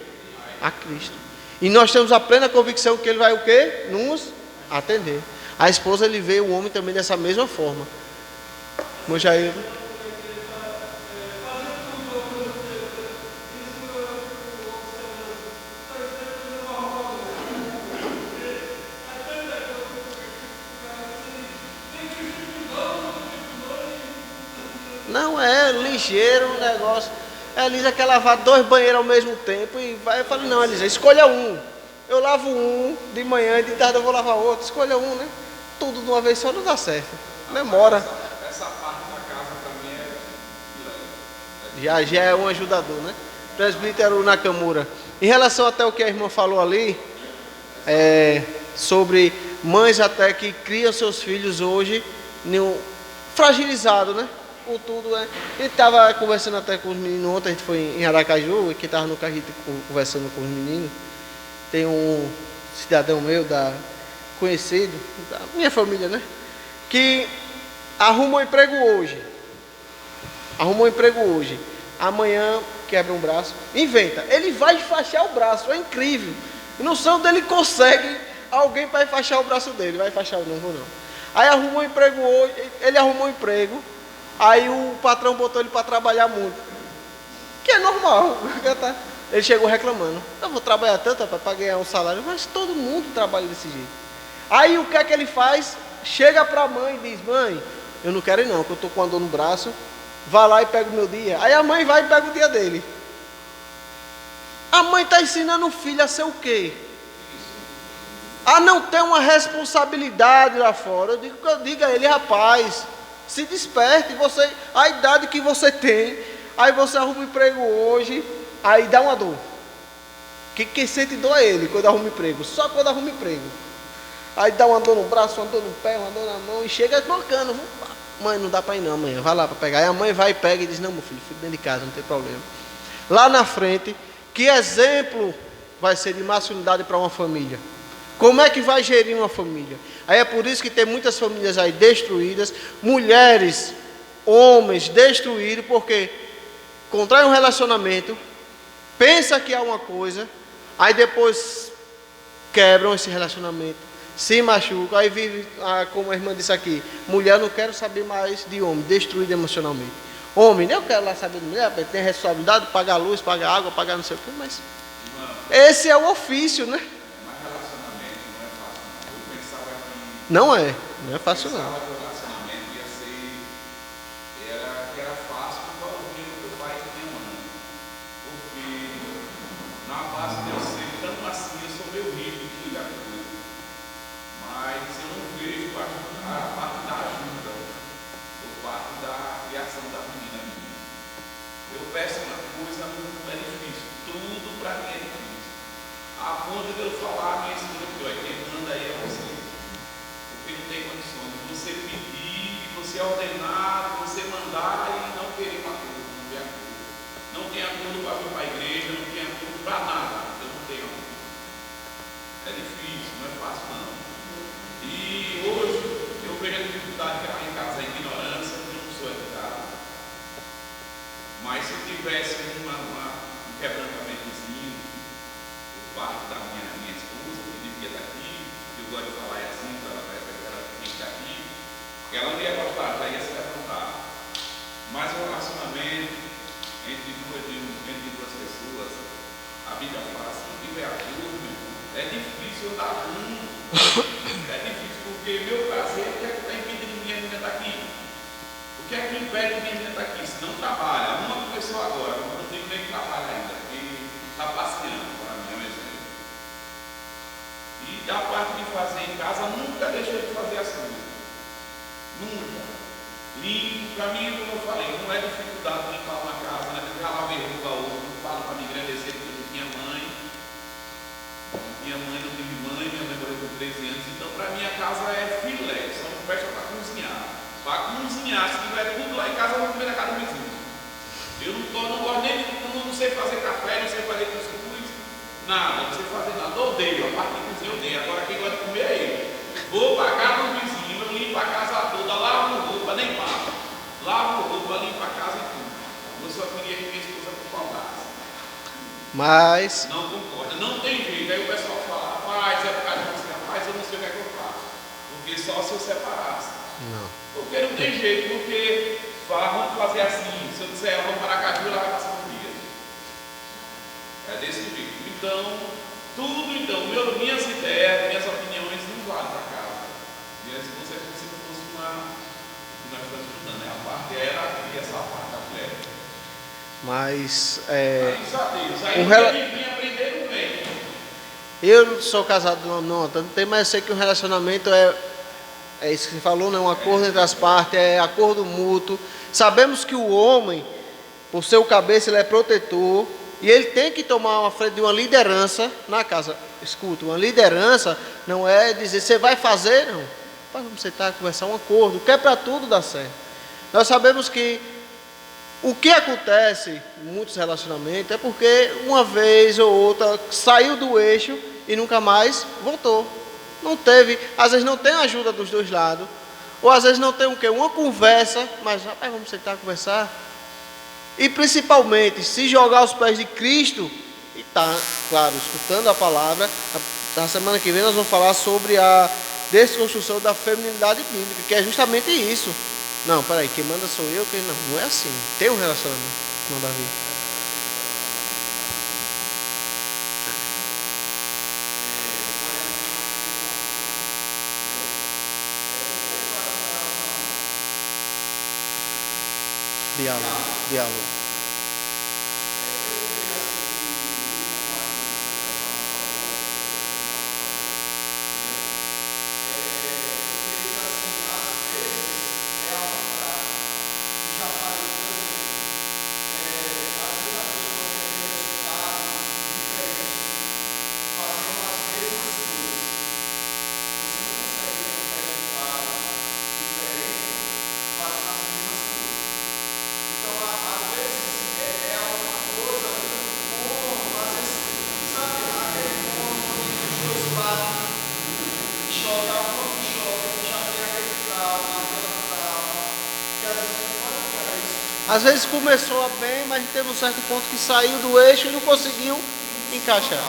A Cristo. E nós temos a plena convicção que Ele vai o quê? Nos atender. A esposa, ele vê o homem também dessa mesma forma. Mojair. Não é ligeiro o negócio. A Elisa quer lavar 2 banheiros ao mesmo tempo e vai. Eu falo, não, Elisa, escolha um. Eu lavo um de manhã e de tarde eu vou lavar outro. Escolha um, né? Tudo de uma vez só não dá certo. Demora. Essa parte da casa também Já é um ajudador, né? Presbítero Nakamura. Em relação até o que a irmã falou ali, sobre mães até que criam seus filhos hoje fragilizados, né? Por tudo, né? A gente estava conversando até com os meninos ontem, a gente foi em Aracaju, e que estava no carro conversando com os meninos. Tem um cidadão meu conhecido, da minha família, né? Que arruma um emprego hoje. Amanhã quebra um braço. Inventa. Ele vai enfaixar o braço. É incrível. Eu não sei onde ele consegue alguém para enfaixar o braço dele. Vai enfaixar, não vou não. Aí arrumou um emprego hoje. Ele arrumou um emprego. Aí o patrão botou ele para trabalhar muito. Que é normal. Ele chegou reclamando. Eu vou trabalhar tanto para ganhar um salário. Mas todo mundo trabalha desse jeito. Aí o que é que ele faz? Chega para a mãe e diz: mãe, eu não quero ir não, que eu estou com a dor no braço. Vá lá e pega o meu dia. Aí a mãe vai e pega o dia dele. A mãe está ensinando o filho a ser o quê? A não ter uma responsabilidade lá fora. Eu digo a ele: rapaz, se desperte, a idade que você tem, aí você arruma um emprego hoje, aí dá uma dor. Quem sente dor é ele quando arruma emprego, só quando arruma emprego. Aí dá uma dor no braço, uma dor no pé, uma dor na mão, e chega tocando. Mãe, não dá para ir não amanhã, vai lá para pegar. Aí a mãe vai e pega e diz: não, meu filho, fica dentro de casa, não tem problema. Lá na frente, que exemplo vai ser de masculinidade para uma família? Como é que vai gerir uma família? Aí é por isso que tem muitas famílias aí destruídas, mulheres, homens destruídos, porque contrai um relacionamento, pensa que há uma coisa, aí depois quebram esse relacionamento, se machucam, aí vive, como a irmã disse aqui, mulher, não quero saber mais de homem, destruído emocionalmente. Homem, eu quero lá saber de mulher, tem responsabilidade, pagar luz, pagar água, pagar não sei o que, mas esse é o ofício, né? Não é fácil não. relacionamento ia ser, era fácil igual o meu pai e minha mãe. Porque na base de eu ser tão assim, eu sou meio rico de ligar coisa. Mas eu não vejo a parte da ajuda, a parte da criação da menina minha. Eu peço uma coisa, não é difícil. Tudo para mim é difícil. A ponto de eu falar, minha esposa, quem manda aí é você. Não tem condições de você pedir, de você ordenar, de você mandar e não querer uma coisa, não ter acordo. Não tem acordo para vir para a igreja, não tem acordo para nada. Eu não tenho acordo. É difícil, não é fácil não. E hoje eu vejo a dificuldade que lá em casa, a ignorância, eu não sou educado. Mas se tivesse um quebrantamentozinho, o quarto da tiver ajuda, meu irmão, é difícil andar junto. É difícil porque meu prazer, o que é que está impedindo minha menina estar aqui? O que é que impede minha menina estar aqui? Se não trabalha, uma começou agora, mas não tenho nem trabalho ainda, porque está passeando, para mim é um exemplo. E a parte de fazer em casa, nunca deixei de fazer as coisas. Nunca. Limpo, para mim, como eu falei, não é dificuldade limpar uma casa, né? Eu já lavei roupa hoje, não falo para me agradecer porque eu não tinha mãe. Minha mãe não tive mãe, minha mãe morreu com 13 anos, então para mim a casa é filé, só não fecha para cozinhar. Para cozinhar, se tiver tudo lá em casa, eu vou comer na casa do vizinho. Eu não gosto nem de, não sei fazer café, não sei fazer cuscuz, nada, não sei fazer nada, odeio, a parte de cozinha eu odeio, agora quem gosta de comer é ele. Vou para a casa do vizinho, eu limpo a casa toda, lavo roupa, nem passo. Lavo roupa, limpo a casa e tudo. Eu só queria que minha esposa concordasse. Mas Não concorda, não tem jeito. Aí o pessoal fala, rapaz, é por causa de você, rapaz, eu não sei o que é que eu faço. Porque só se eu separasse. não. Porque não tem jeito, porque fala, vamos fazer assim. Se eu disser, vamos para Aracaju, ela vai passar um dia. É desse jeito. Então, tudo, minhas ideias, minhas opiniões não valem para casa. E aí, se você fosse uma que nós estamos estudando, né? A parte era e essa parte da mulher. Mas Isso a Deus. Aí o eu vim aprender no bem. eu não sou casado, não tem, mas eu sei que um relacionamento é isso que você falou, né? Um acordo entre as partes, é acordo mútuo. Sabemos que o homem, por ser o cabeça, ele é protetor e ele tem que tomar uma frente de uma liderança na casa. Escuta, uma liderança não é dizer você vai fazer, não. Vamos sentar, conversar, um acordo, que é para tudo dar certo. Nós sabemos que o que acontece em muitos relacionamentos é porque uma vez ou outra saiu do eixo e nunca mais voltou. Não teve, às vezes não tem ajuda dos dois lados, ou às vezes não tem o quê? Uma conversa, mas rapaz, vamos sentar conversar. E principalmente se jogar aos pés de Cristo e tá, claro, escutando a palavra. Na semana que vem nós vamos falar sobre a desconstrução da feminilidade bíblica, que é justamente isso. Não, peraí, quem manda sou eu, quem não é assim. Tem um relacionamento com Davi. Diálogo. Às vezes começou bem, mas teve um certo ponto que saiu do eixo e não conseguiu encaixar.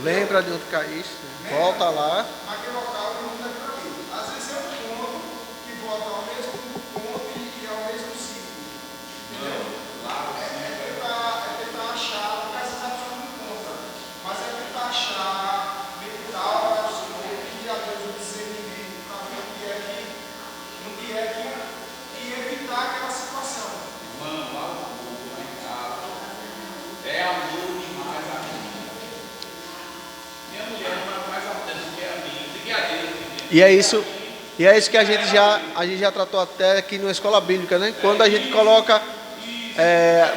Lembra de onde caíste, volta lá. Aquele local não deve cair. Às vezes é um ponto que E é isso que a gente já tratou até aqui na escola bíblica, né? Quando a gente coloca,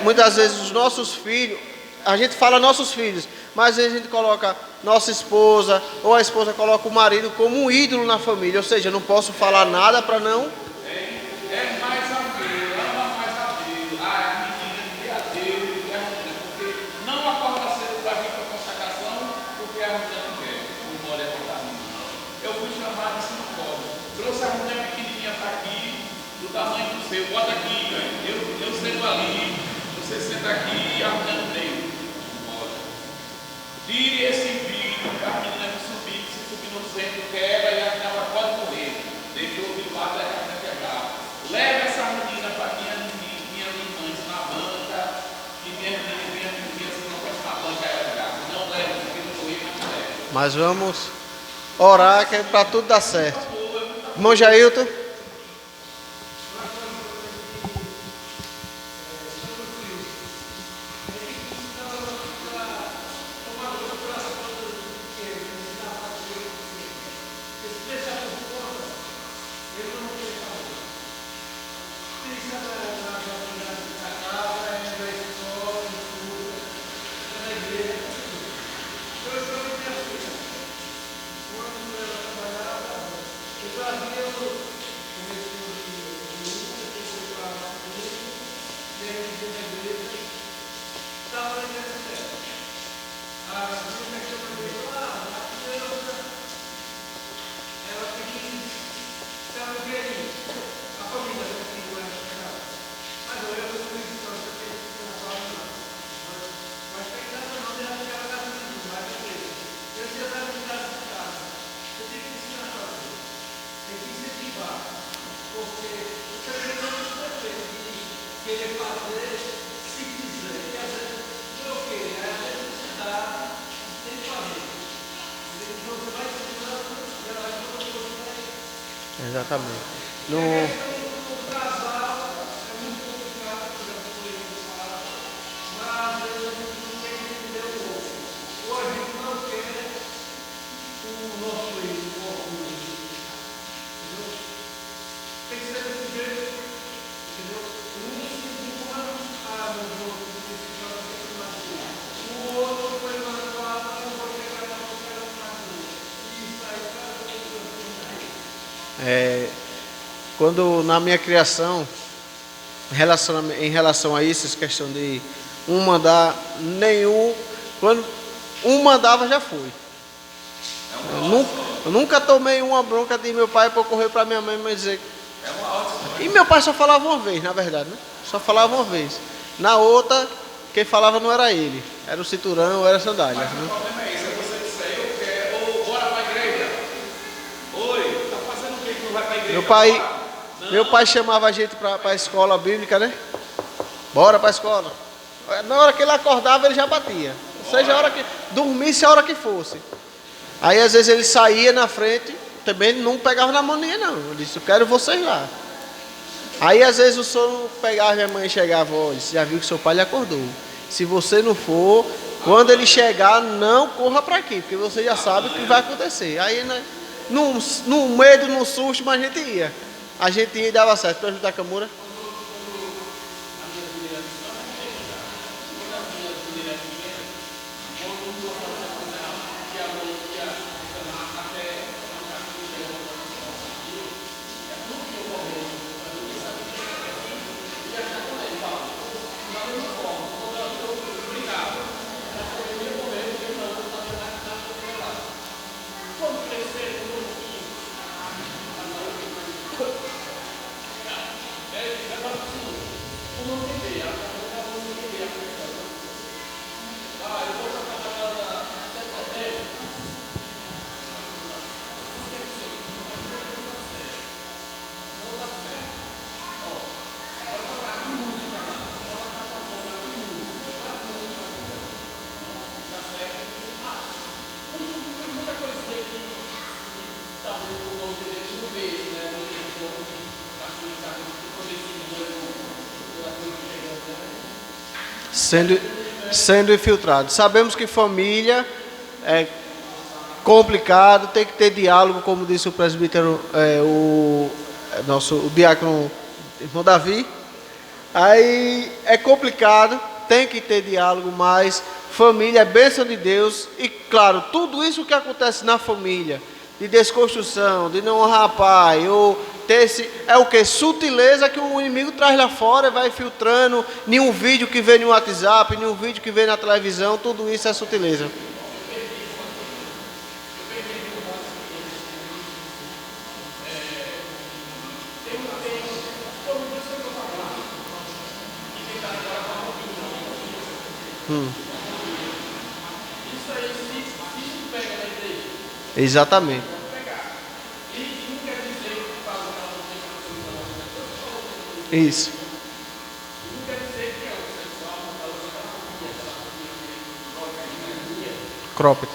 muitas vezes os nossos filhos, a gente fala nossos filhos, mas às vezes a gente coloca nossa esposa, ou a esposa coloca o marido como um ídolo na família, ou seja, eu não posso falar nada para não... É mais apelo, ama mais apelo. A menina que a Deus, porque não acorda cedo para vir para a consagração, porque a menina não quer, não mora com a menina. Eu fui chamado assim não pode. Trouxe a menina pequenininha para aqui, do tamanho do seu, bota aqui, eu sento ali, você senta aqui e a menina não tem. Não pode. Tire esse vídeo, a menina que subir, se subir no centro, quebra e a menina pode morrer. Deixou o lado e a menina quebrar. Leva essa menina para minha irmã na banca, que minha não pode na banca, não leva, porque não doeu, mas não leva. Mas vamos orar que é para tudo dar certo. Irmão Jailton. Exatamente. Quando na minha criação, em relação a isso, essa questão de um mandar, nenhum, quando um mandava já foi. Eu nunca tomei uma bronca de meu pai para correr para minha mãe e dizer. E meu pai só falava uma vez, na verdade, né? Só falava uma vez. Na outra, quem falava não era ele, era o cinturão, era a sandália. Mas o problema é isso, é você disser, eu quero, ou bora para a igreja. Oi, tá fazendo o que que não vai para a igreja? Meu pai chamava a gente para a escola bíblica, né? Bora para a escola. Na hora que ele acordava, ele já batia. Seja a hora que dormisse, a hora que fosse. Aí às vezes ele saía na frente, também não pegava na mão ninguém, não. Eu disse, eu quero vocês lá. Aí às vezes o sono pegava, minha mãe chegava, olha, você já viu que seu pai lhe acordou. Se você não for, quando ele chegar, não corra para aqui, porque você já sabe o que vai acontecer. Aí, né, no medo, no susto, mas a gente ia. A gente ia e dava certo. Para ajudar a Camura. sendo infiltrado. Sabemos que família complicado, tem que ter diálogo, como disse o presbítero, o diácono irmão Davi. Aí é complicado, tem que ter diálogo, mas família é bênção de Deus. E claro, tudo isso que acontece na família, de desconstrução, de não honrar pai, ou ter é o que? Sutileza que o inimigo traz lá fora e vai filtrando. Nenhum vídeo que vê no WhatsApp, nenhum vídeo que vê na televisão, tudo isso é sutileza. Exatamente. Isso. Cropped.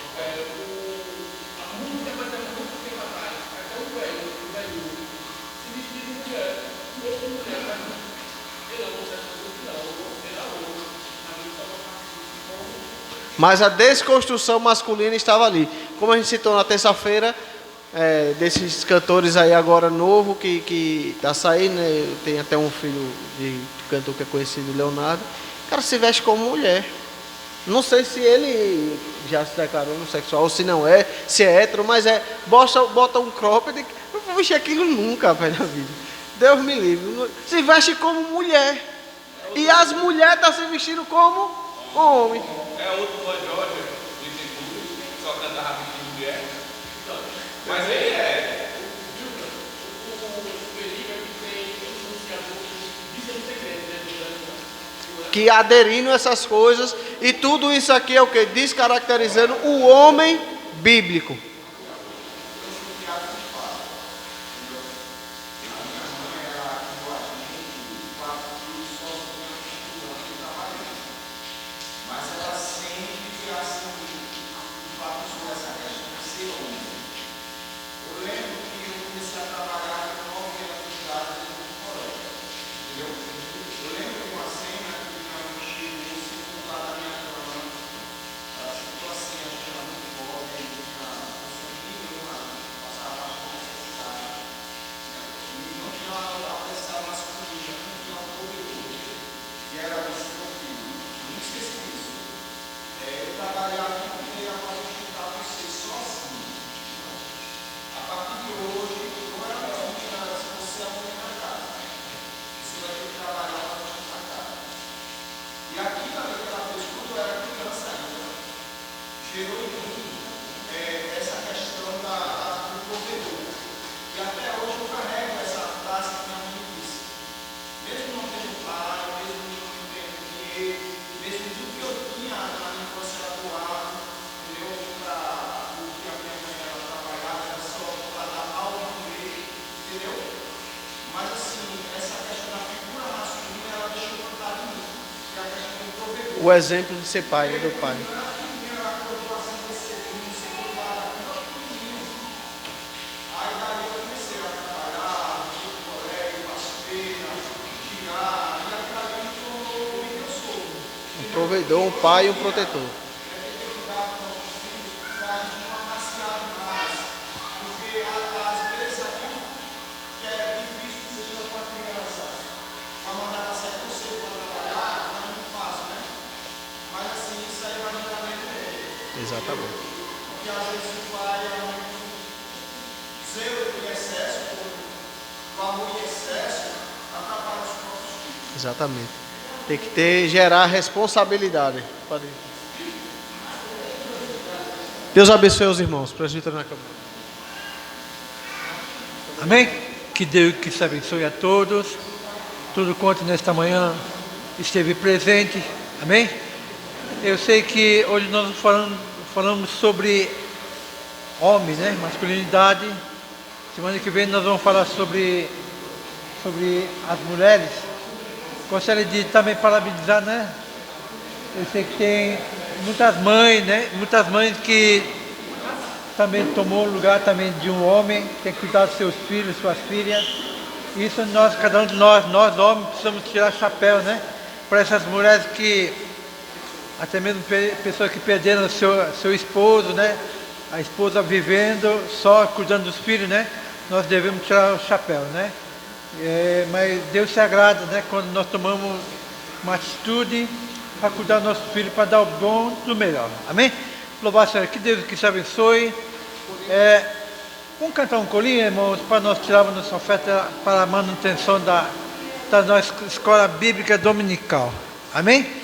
Mas a desconstrução masculina estava ali. Como a gente citou na terça-feira, desses cantores aí agora novo que tá saindo, né? Tem até um filho de cantor que é conhecido, Leonardo. O cara se veste como mulher. Não sei se ele já se declarou homossexual ou se não é, se é hétero, mas bota um cropped. Eu não vou vestir aquilo nunca, velho, na vida. Deus me livre. Se veste como mulher. E as mulheres estão se vestindo como homem. É outro Boy Jorge, de Futuro, que só canta rapidinho de mulher. Mas ele é. Que aderindo a essas coisas, e tudo isso aqui é o que? Descaracterizando o homem bíblico. O exemplo de ser pai, do pai. Um provedor, um pai e um protetor. Exatamente. Porque às vezes o pai é muito zelo em excesso, o amor em excesso, atrapalha os próprios filhos. Exatamente. Tem que gerar responsabilidade. Pode ir. Deus abençoe os irmãos. Presbítero na câmara. Amém? Que Deus que abençoe a todos. Tudo quanto nesta manhã esteve presente. Amém? Eu sei que hoje nós falamos sobre homem, né? Masculinidade. Semana que vem nós vamos falar sobre as mulheres. Gostaria de também parabenizar, né? Eu sei que tem muitas mães, né? Muitas mães que também tomou o lugar também de um homem, tem que cuidar dos seus filhos, suas filhas. Isso nós, cada um de nós homens, precisamos tirar chapéu, né? Para essas mulheres que, até mesmo pessoas que perderam seu esposo, né? a esposa vivendo só cuidando dos filhos, né? Nós devemos tirar o chapéu, né? Mas Deus se agrada, né? Quando nós tomamos uma atitude para cuidar dos nossos filhos, para dar o bom do melhor. Amém? Louvar a Senhor, que Deus que te abençoe. Vamos cantar um corinho, irmãos, para nós tirarmos nossa oferta para a manutenção da nossa escola bíblica dominical. Amém?